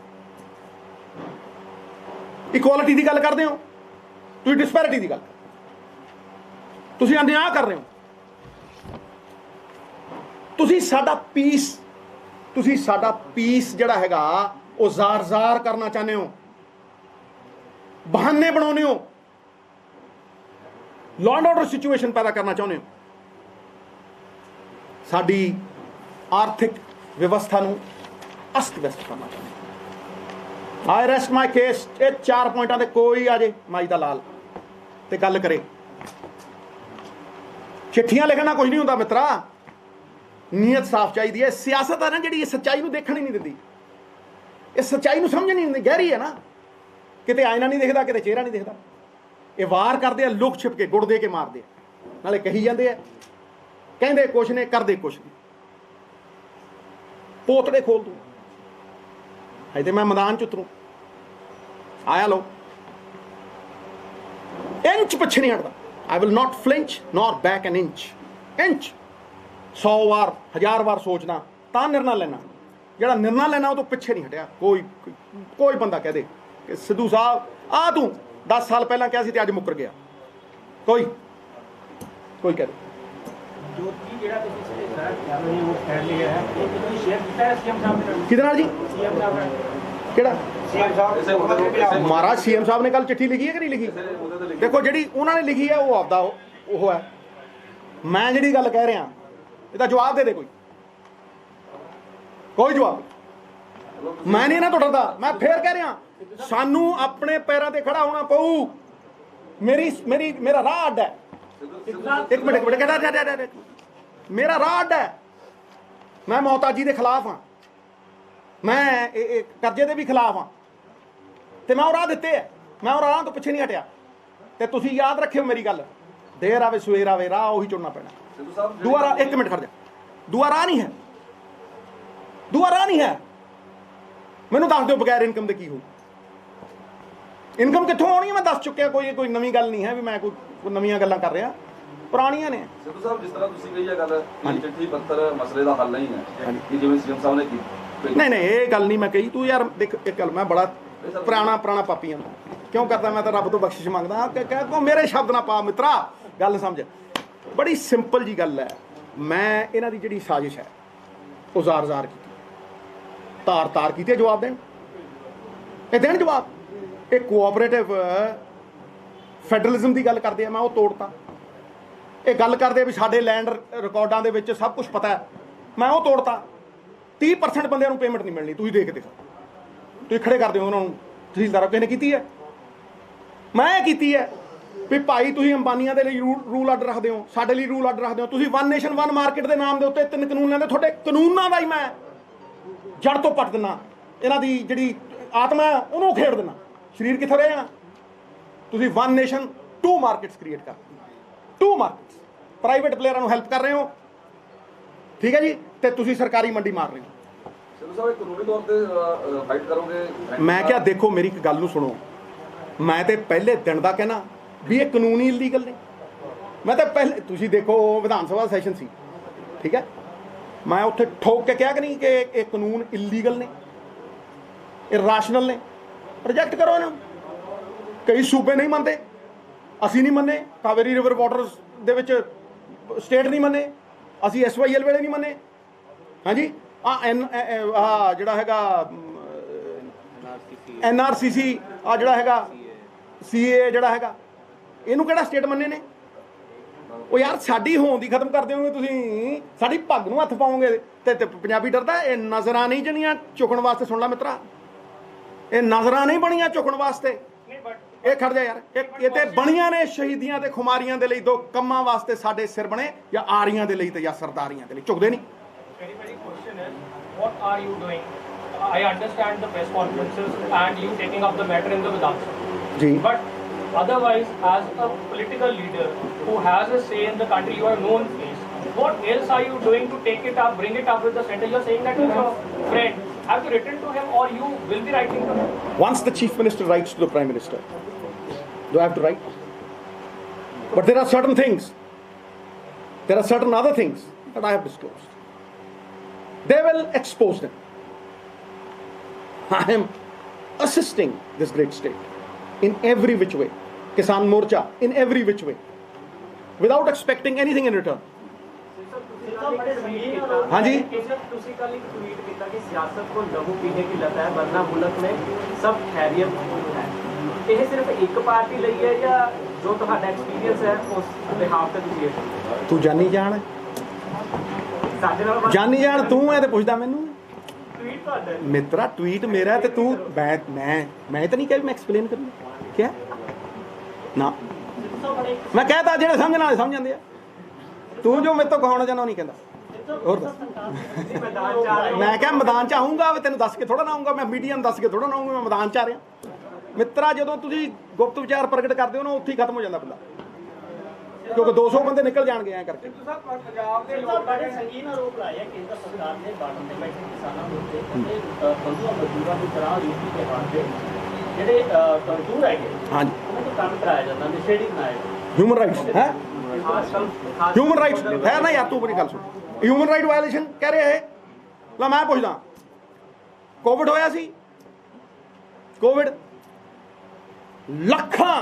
ਇਕੁਆਲਿਟੀ ਦੀ ਗੱਲ ਕਰਦੇ ਹੋ, ਤੁਸੀਂ ਡਿਸਪੈਰਿਟੀ ਦੀ ਗੱਲ ਕਰਦੇ ਹੋ, ਤੁਸੀਂ ਅਨਿਆਂ ਕਰ ਰਹੇ ਹੋ। ਤੁਸੀਂ ਸਾਡਾ ਪੀਸ ਜਿਹੜਾ ਹੈਗਾ ਉਹ ਜ਼ਾਰ ਕਰਨਾ ਚਾਹੁੰਦੇ ਹੋ, ਬਹਾਨੇ ਬਣਾਉਂਦੇ ਹੋ, ਲਾਅ ਐਂਡ ਆਰਡਰ ਸਿਚੁਏਸ਼ਨ ਪੈਦਾ ਕਰਨਾ ਚਾਹੁੰਦੇ ਹੋ, ਸਾਡੀ ਆਰਥਿਕ ਵਿਵਸਥਾ ਨੂੰ ਅਸਤ ਵਿਅਸਤ ਕਰਨਾ ਚਾਹੁੰਦੇ ਹੋ। ਆਈ ਰੈਸਟ ਮਾਈ ਕੇਸ। ਇਹ 4 ਪੁਆਇੰਟਾਂ ਤੇ ਕੋਈ ਆ ਜੇ ਮਾਈ ਦਾ ਲਾਲ ਤੇ ਗੱਲ ਕਰੇ। ਚਿੱਠੀਆਂ ਲਿਖਣਾ ਕੁਝ ਨਹੀਂ ਹੁੰਦਾ ਮਿੱਤਰਾ, ਨੀਅਤ ਸਾਫ਼ ਚਾਹੀਦੀ ਹੈ। ਸਿਆਸਤ ਹੈ ਨਾ ਜਿਹੜੀ, ਇਹ ਸੱਚਾਈ ਨੂੰ ਦੇਖਣ ਹੀ ਨਹੀਂ ਦਿੰਦੀ, ਇਹ ਸੱਚਾਈ ਨੂੰ ਸਮਝ ਨਹੀਂ ਦਿੰਦੀ। ਗਹਿਰੀ ਹੈ ਨਾ, ਕਿਤੇ ਆਇਨਾ ਨਹੀਂ ਦਿਖਦਾ, ਕਿਤੇ ਚਿਹਰਾ ਨਹੀਂ ਦਿਖਦਾ। ਇਹ ਵਾਰ ਕਰਦੇ ਆ ਲੁਕ ਛਿਪ ਕੇ, ਗੁੜ ਦੇ ਕੇ ਮਾਰਦੇ ਆ, ਨਾਲੇ ਕਹੀ ਜਾਂਦੇ ਆ, ਕਹਿੰਦੇ ਕੁਛ ਨੇ ਕਰਦੇ ਕੁਛ ਨਹੀਂ। ਪੋਤੜੇ ਖੋਲ ਦੂੰ ਅਜੇ ਤੇ ਮੈਂ ਮੈਦਾਨ ਚ ਉਤਰੂ, ਆਇਆ ਲੋ, ਇੰਚ ਪਿੱਛੇ ਨਹੀਂ ਹਟਦਾ। I will not flinch nor back an inch. 100 ਵਾਰ 1000 ਵਾਰ ਸੋਚਣਾ ਤਾਂ ਨਿਰਣਾ ਲੈਣਾ, ਜਿਹੜਾ ਨਿਰਣਾ ਲੈਣਾ ਉਹ ਤੋਂ ਪਿੱਛੇ ਨਹੀਂ ਹਟਿਆ। ਕੋਈ ਬੰਦਾ ਕਹਿ ਦੇ ਕਿ ਸਿੱਧੂ ਸਾਹਿਬ ਆ ਤੂੰ 10 ਸਾਲ ਪਹਿਲਾਂ ਕਿਹਾ ਸੀ ਤੇ ਅੱਜ ਮੁੱਕਰ ਗਿਆ, ਕੋਈ ਕਹਿ ਦੇ। ਜੋਤੀ ਜਿਹੜਾ ਤੁਸੀਂ ਸਾਰਾ ਕਰ ਰਹੇ ਹੋ ਕਰ ਲਿਆ ਹੈ, ਉਹ ਤੁਸੀਂ ਸ਼ੇਅਰ ਕੀਤਾ ਹੈ ਸੀਐਮ ਸਾਹਿਬ ਨੇ? ਕਿਹਦੇ ਨਾਲ ਜੀ? ਸੀਐਮ ਸਾਹਿਬ ਨੇ। ਕਿਹੜਾ ਸੀਐਮ ਸਾਹਿਬ? ਮਹਾਰਾਜ ਸੀਐਮ ਸਾਹਿਬ ਨੇ ਕੱਲ ਚਿੱਠੀ ਲਿਖੀ ਹੈ ਕਿ ਨਹੀਂ ਲਿਖੀ? ਦੇਖੋ ਜਿਹੜੀ ਉਹਨਾਂ ਨੇ ਲਿਖੀ ਹੈ ਉਹ ਆਪਦਾ ਉਹ ਹੈ। ਮੈਂ ਜਿਹੜੀ ਗੱਲ ਕਹਿ ਰਿਹਾ ਇਹਦਾ ਜਵਾਬ ਦੇ ਕੋਈ ਜਵਾਬ। ਮੈਂ ਨਹੀਂ ਨਾ ਤੁਹਾਡਾ, ਮੈਂ ਫੇਰ ਕਹਿ ਰਿਹਾ ਸਾਨੂੰ ਆਪਣੇ ਪੈਰਾਂ ਤੇ ਖੜਾ ਹੋਣਾ ਪਊ। ਮੇਰਾ ਰਾਹ ਅੱਡ ਹੈ। ਇੱਕ ਮਿੰਟ ਕਹਿੰਦਾ ਮੇਰਾ ਰਾਹ ਅੱਡ ਹੈ। ਮੈਂ ਮੌਤਾਜੀ ਦੇ ਖਿਲਾਫ ਹਾਂ, ਮੈਂ ਇਹ ਕਰਜ਼ੇ ਦੇ ਵੀ ਖਿਲਾਫ ਹਾਂ, ਤੇ ਮੈਂ ਉਹ ਰਾਹ ਦਿੱਤੇ ਹੈ, ਮੈਂ ਉਹ ਰਾਹ ਤੋਂ ਪਿੱਛੇ ਨਹੀਂ ਹਟਿਆ। ਤੇ ਤੁਸੀਂ ਯਾਦ ਰੱਖਿਓ ਮੇਰੀ ਗੱਲ, ਦੇਰ ਆਵੇ ਸਵੇਰ ਆਵੇ, ਰਾਹ ਉਹੀ ਚੁਣਨਾ ਪੈਣਾ। ਦੂਆ ਰਾਹ, ਇੱਕ ਮਿੰਟ ਖੜ ਜਾ, ਦੂਆ ਰਾਹ ਨਹੀਂ ਹੈ, ਦੂਆ ਰਾਹ ਨਹੀਂ ਹੈ। ਮੈਨੂੰ ਦੱਸ ਦਿਓ ਬਗੈਰ ਇਨਕਮ ਦੇ ਕੀ ਹੋਊ? ਇਨਕਮ ਕਿੱਥੋਂ ਆਉਣੀ ਹੈ? ਮੈਂ ਦੱਸ ਚੁੱਕਿਆ, ਕੋਈ ਨਵੀਂ ਗੱਲ ਨਹੀਂ ਹੈ ਵੀ ਮੈਂ ਕੋਈ ਨਵੀਆਂ ਗੱਲਾਂ ਕਰ ਰਿਹਾ, ਪੁਰਾਣੀਆਂ ਨੇ। ਸਿੱਧੂ ਸਾਹਿਬ, ਜਿਸ ਤਰ੍ਹਾਂ ਤੁਸੀਂ ਕਹੀ ਹੈ ਗੱਲ ਕਿ ਚਿੱਠੀ ਪੱਤਰ ਮਸਲੇ ਦਾ ਹੱਲ ਨਹੀਂ ਹੈ, ਕਿ ਜਿਵੇਂ ਸੀਐਮ ਸਾਹਿਬ ਨੇ ਕੀਤੀ। ਨਹੀਂ ਇਹ ਗੱਲ ਨਹੀਂ ਮੈਂ ਕਹੀ। ਤੂੰ ਯਾਰ ਦੇਖ, ਇੱਕ ਗੱਲ, ਮੈਂ ਬੜਾ ਪੁਰਾਣਾ ਪਾਪੀ ਹਾਂ। ਕਿਉਂ ਕਰਦਾ? ਮੈਂ ਤਾਂ ਰੱਬ ਤੋਂ ਬਖਸ਼ਿਸ਼ ਮੰਗਦਾ ਕਿ ਮੇਰੇ ਸ਼ਬਦ ਨਾ ਪਾ ਮਿੱਤਰਾ, ਗੱਲ ਸਮਝ। ਬੜੀ ਸਿੰਪਲ ਜੀ ਗੱਲ ਹੈ। ਮੈਂ ਇਹਨਾਂ ਦੀ ਜਿਹੜੀ ਸਾਜ਼ਿਸ਼ ਹੈ ਉਹ ਜ਼ਾਰ ਕੀਤੀ, ਤਾਰ ਕੀਤੀ। ਜਵਾਬ ਦੇਣ, ਇਹ ਦੇਣ ਜਵਾਬ। ਇਹ ਕੋਆਪਰੇਟਿਵ ਫੈਡਰਲਿਜ਼ਮ ਦੀ ਗੱਲ ਕਰਦੇ ਆ, ਮੈਂ ਉਹ ਤੋੜਤਾ। ਇਹ ਗੱਲ ਕਰਦੇ ਆ ਵੀ ਸਾਡੇ ਲੈਂਡ ਰਿਕਾਰਡਾਂ ਦੇ ਵਿੱਚ ਸਭ ਕੁਝ ਪਤਾ ਹੈ, ਮੈਂ ਉਹ ਤੋੜਤਾ। 30% ਬੰਦਿਆਂ ਨੂੰ ਪੇਮੈਂਟ ਨਹੀਂ ਮਿਲਣੀ। ਤੁਸੀਂ ਦੇਖ ਦੇਖੋ, ਤੁਸੀਂ ਖੜੇ ਕਰਦੇ ਹੋ ਉਹਨਾਂ ਨੂੰ, ਤਹਿਸੀਲਦਾਰ ਕਿਸੇ ਨੇ ਕੀਤੀ ਹੈ? ਮੈਂ ਕੀਤੀ ਹੈ ਵੀ ਭਾਈ ਤੁਸੀਂ ਅੰਬਾਨੀਆਂ ਦੇ ਲਈ ਰੂਲ ਆਰਡਰ ਰੱਖਦੇ ਹੋ, ਸਾਡੇ ਲਈ ਰੂਲ ਆਰਡਰ ਰੱਖਦੇ ਹੋ। ਤੁਸੀਂ ਵਨ ਨੇਸ਼ਨ ਵਨ ਮਾਰਕੀਟ ਦੇ ਨਾਮ ਦੇ ਉੱਤੇ 3 ਕਾਨੂੰਨ ਲੈਂਦੇ, ਤੁਹਾਡੇ ਕਾਨੂੰਨਾਂ ਦਾ ਹੀ ਮੈਂ ਜੜ ਤੋਂ ਪੱਟ ਦਿੰਦਾ। ਇਹਨਾਂ ਦੀ ਜਿਹੜੀ ਆਤਮਾ ਹੈ ਉਹਨੂੰ ਖੇਡ ਦੇਣਾ, ਸਰੀਰ ਕਿੱਥੇ ਰਹਿ ਜਾਣਾ। ਤੁਸੀਂ ਵਨ ਨੇਸ਼ਨ 2 ਮਾਰਕੀਟਸ ਕ੍ਰੀਏਟ ਕਰ, 2 ਮਾਰਕੀਟਸ, ਪ੍ਰਾਈਵੇਟ ਪਲੇਅਰਾਂ ਨੂੰ ਹੈਲਪ ਕਰ ਰਹੇ ਹੋ, ਠੀਕ ਹੈ ਜੀ, ਤੇ ਤੁਸੀਂ ਸਰਕਾਰੀ ਮੰਡੀ ਮਾਰ ਰਹੇ ਹੋ। ਸਿੱਧੂ ਸਾਹਿਬ, ਕਾਨੂੰਨੀ ਤੌਰ ਤੇ ਫਾਈਟ ਕਰੋਗੇ? ਮੈਂ ਕਿਹਾ ਦੇਖੋ ਮੇਰੀ ਇੱਕ ਗੱਲ ਨੂੰ ਸੁਣੋ, ਮੈਂ ਤੇ ਪਹਿਲੇ ਦਿਨ ਦਾ ਕਹਿਣਾ ਵੀ ਇਹ ਕਾਨੂੰਨੀ ਇਲੀਗਲ ਨੇ। ਮੈਂ ਤਾਂ ਪਹਿਲੇ, ਤੁਸੀਂ ਦੇਖੋ ਵਿਧਾਨ ਸਭਾ ਸੈਸ਼ਨ ਸੀ, ਠੀਕ ਹੈ, ਮੈਂ ਉੱਥੇ ਠੋਕ ਕੇ ਕਿਹਾ ਕਿ ਨਹੀਂ ਕਿ ਇਹ ਕਾਨੂੰਨ ਇਲੀਗਲ ਨੇ, ਇਹ ਰਾਸ਼ਨਲ ਨੇ, ਰਿਜੈਕਟ ਕਰੋ ਇਹਨਾਂ। ਕਈ ਸੂਬੇ ਨਹੀਂ ਮੰਨਦੇ, ਅਸੀਂ ਨਹੀਂ ਮੰਨੇ। ਕਾਵੇਰੀ ਰਿਵਰ ਵਾਟਰਸ ਦੇ ਵਿੱਚ ਸਟੇਟ ਨਹੀਂ ਮੰਨੇ, ਅਸੀਂ SYL ਵੇਲੇ ਨਹੀਂ ਮੰਨੇ। ਹਾਂਜੀ, ਜਿਹੜਾ ਹੈਗਾ NRCC, ਜਿਹੜਾ ਹੈਗਾ CA ਜਿਹੜਾ ਹੈਗਾ, ਇਹਨੂੰ ਕਿਹੜਾ ਸਟੇਟ ਮੰਨੇ ਨੇ? ਉਹ ਯਾਰ ਸਾਡੀ ਹੋਂਦ ਹੀ ਖਤਮ ਕਰ ਦਿਓਗੇ ਤੁਸੀਂ, ਸਾਡੀ ਪੱਗ ਨੂੰ ਹੱਥ ਪਾਓਗੇ ਤੇ ਪੰਜਾਬੀ ਡਰਦਾ। ਇਹ ਨਜ਼ਰਾਂ ਨਹੀਂ ਜਣੀਆਂ ਚੁੱਕਣ ਵਾਸਤੇ, ਸੁਣ ਲੈ ਮਿੱਤਰਾ, ਇਹ ਨਜ਼ਰਾਂ ਨਹੀਂ ਬਣੀਆਂ ਚੁੱਕਣ ਵਾਸਤੇ। ਇਹ ਖੜ ਜਾ ਯਾਰ, ਇਹ ਤੇ ਬਣੀਆਂ ਨੇ ਸ਼ਹੀਦੀਆਂ ਤੇ ਖੁਮਾਰੀਆਂ ਦੇ ਲਈ, ਦੋ ਕੰਮਾਂ ਵਾਸਤੇ ਸਾਡੇ ਸਿਰ ਬਣੇ, ਜਾਂ ਆਰੀਆਂ ਦੇ ਲਈ ਤੇ ਜਾਂ ਸਰਦਾਰੀਆਂ ਦੇ ਲਈ, ਝੁਕਦੇ ਨਹੀਂ। Very question is, what are you doing? I understand the press conferences and you taking up the matter in the Vidhan. Ji. But otherwise, as a political leader who has a say in the country, you are a known face. What else are you doing to take it up, bring it up with the center? You are saying that he's your friend. Have you written to him, or you will be writing to him? Once the chief minister writes to the prime minister, do I have to write? But there are certain things, there are certain other things that I have disclosed. They will expose them. I am assisting this great state in every which way. Kisan Morcha in every which way, without expecting anything in return. हाँ जी। ਤੁਸੀਂ ਕੱਲ ਇੱਕ tweet ਕੀਤਾ ਕਿ ਸਿਆਸਤ को लहू पीने की लत है, वरना मुल्क में सब खैरियत है। ਇਹ ਸਿਰਫ ਇੱਕ ਪਾਰਟੀ ਲਈ ਹੈ ਜਾਂ ਜੋ ਤੁਹਾਡਾ ਐਕਸਪੀਰੀਅੰਸ ਹੈ ਉਸ ਬਿਹਾਫ ਤੇ ਤੁਸੀਂ ਇਹ ਤੂੰ ਜਾਨੀ ਜਾਣ, ਸਾਡੇ ਨਾਲ ਜਾਨੀ ਜਾਣ ਤੂੰ ਐ ਤੇ ਪੁੱਛਦਾ ਮੈਨੂੰ। ਟਵੀਟ ਤੁਹਾਡਾ ਮਿੱਤਰਾ ਟਵੀਟ ਮੇਰਾ ਤੇ ਤੂੰ ਮੈਂ ਤਾਂ ਨਹੀਂ ਕਿਹਾ ਵੀ ਮੈਂ ਐਕਸਪਲੇਨ ਕਰੂੰ ਕਿਆ ਨਾ। ਮੈਂ ਕਹਿਤਾ ਜਿਹੜੇ ਸਮਝਣ ਵਾਲੇ ਸਮਝ ਜਾਂਦੇ ਆ, ਤੂੰ ਜੋ ਮੇਰੇ ਤੋਂ ਕਹਾਉਣਾ ਚਾਹੁੰਦਾ ਉਹ ਨਹੀਂ ਕਹਿੰਦਾ। ਹੋਰ ਦੱਸ। ਮੈਦਾਨ ਚ ਆ ਰਹੇ ਮੈਂ ਕਿਹਾ ਮੈਦਾਨ ਚ ਆਊਂਗਾ, ਤੈਨੂੰ ਦੱਸ ਕੇ ਥੋੜਾ ਨਾ ਆਊਂਗਾ, ਮੈਂ ਮੀਡੀਆ ਨੂੰ ਦੱਸ ਕੇ ਥੋੜਾ ਨਾ ਆਊਂਗਾ, ਮੈਂ ਮੈਦਾਨ ਚ ਆ ਰਿਹਾ। ਮਿੱਤਰਾ ਜਦੋਂ ਤੁਸੀਂ ਗੁਪਤ ਵਿਚਾਰ ਪ੍ਰਗਟ ਕਰਦੇ ਹੋ ਨਾ, ਉੱਥੇ ਹੀ ਖਤਮ ਹੋ ਜਾਂਦਾ ਬੰਦਾ, ਕਿਉਂਕਿ 200 ਬੰਦੇ ਨਿਕਲ ਜਾਣਗੇ ਐਂ ਕਰਕੇ। ਪੰਜਾਬ ਦੇ ਲੋਕ ਬੜੇ ਸੰਗੀਨ ਆਰੋਪ ਲਾਏ ਕੇਂਦਰ ਸਰਕਾਰ ਨੇ ਬਾਰਡਰ ਤੇ ਬੈਠੇ ਕਿਸਾਨਾਂ ਦੇ ਉੱਤੇ ਬੰਦੂਆਂ ਮਜ਼ਦੂਰਾਂ ਦੀ ਤਰ੍ਹਾਂ ਯੂਪੀ ਦੇ ਹਾਲ ਦੇ ਜਿਹੜੇ ਮਜ਼ਦੂਰ ਹੈਗੇ ਹਾਂਜੀ, ਉਹਨਾਂ ਤੋਂ ਕੰਮ ਕਰਾਇਆ ਜਾਂਦਾ, ਨਸ਼ੇੜੀ ਬਣਾਇਆ ਹਿਊਮਨ ਰਾਈਟਸ ਹੈ, ਜਾਂਦਾ। ਹਿਊਮਨ ਰਾਈਟਸ ਹੈ ਨਾ ਯਾਰ, ਤੂੰ ਮੇਰੀ ਗੱਲ ਸੁਣ। ਹਿਊਮਨ ਰਾਈਟ ਵਾਇਲੇਸ਼ਨ ਕਹਿ ਰਹੇ ਹੈ। ਲੈ ਮੈਂ ਪੁੱਛਦਾ, ਕੋਵਿਡ ਹੋਇਆ ਸੀ, ਕੋਵਿਡ ਲੱਖਾਂ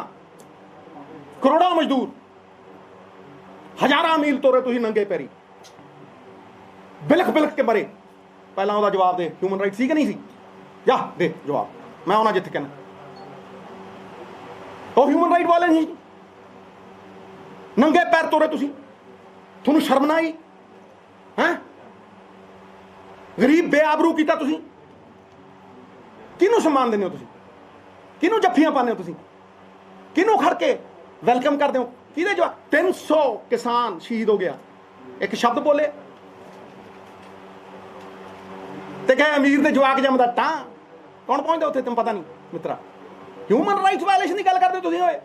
ਕਰੋੜਾਂ ਮਜ਼ਦੂਰ ਹਜ਼ਾਰਾਂ ਮੀਲ ਤੋਰੇ ਤੁਸੀਂ ਨੰਗੇ ਪੈਰੀ, ਬਿਲਖ ਬਿਲਖ ਕੇ ਮਰੇ। ਪਹਿਲਾਂ ਉਹਦਾ ਜਵਾਬ ਦੇ, ਹਿਊਮਨ ਰਾਈਟ ਸੀ ਕਿ ਨਹੀਂ ਸੀ? ਜਾ ਦੇ ਜਵਾਬ, ਮੈਂ ਆਉਣਾ ਜਿੱਥੇ ਕਹਿਣਾ। ਉਹ ਹਿਊਮਨ ਰਾਈਟ ਵਾਲੇ ਨਹੀਂ, ਨੰਗੇ ਪੈਰ ਤੋਰੇ ਤੁਸੀਂ, ਤੁਹਾਨੂੰ ਸ਼ਰਮ ਨਾ ਆਈ ਹੈ? ਗਰੀਬ ਬੇਆਬਰੂ ਕੀਤਾ ਤੁਸੀਂ। ਕਿਹਨੂੰ ਸਨਮਾਨ ਦਿੰਦੇ ਹੋ ਤੁਸੀਂ? ਕਿਹਨੂੰ ਜੱਫੀਆਂ ਪਾਉਂਦੇ ਹੋ ਤੁਸੀਂ? ਕਿਹਨੂੰ ਖੜ ਕੇ ਵੈਲਕਮ ਕਰਦੇ ਹੋ? ਕਿਹਦੇ ਜਵਾਬ? 300 ਕਿਸਾਨ ਸ਼ਹੀਦ ਹੋ ਗਿਆ, ਇੱਕ ਸ਼ਬਦ ਬੋਲੇ ਤੇ ਕਹੇ ਅਮੀਰ ਦੇ ਜਵਾਕ ਜੰਮਦਾ ਟਾਂ। ਕੌਣ ਪਹੁੰਚਦਾ ਉੱਥੇ? ਤੈਨੂੰ ਪਤਾ ਨਹੀਂ ਮਿੱਤਰਾ। ਹਿਊਮਨ ਰਾਈਟਸ ਵਾਇਲੇਸ਼ਨ ਦੀ ਗੱਲ ਕਰਦੇ ਹੋ ਤੁਸੀਂ। ਹੋਏ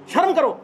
ਸ਼ਰਮ ਕਰੋ।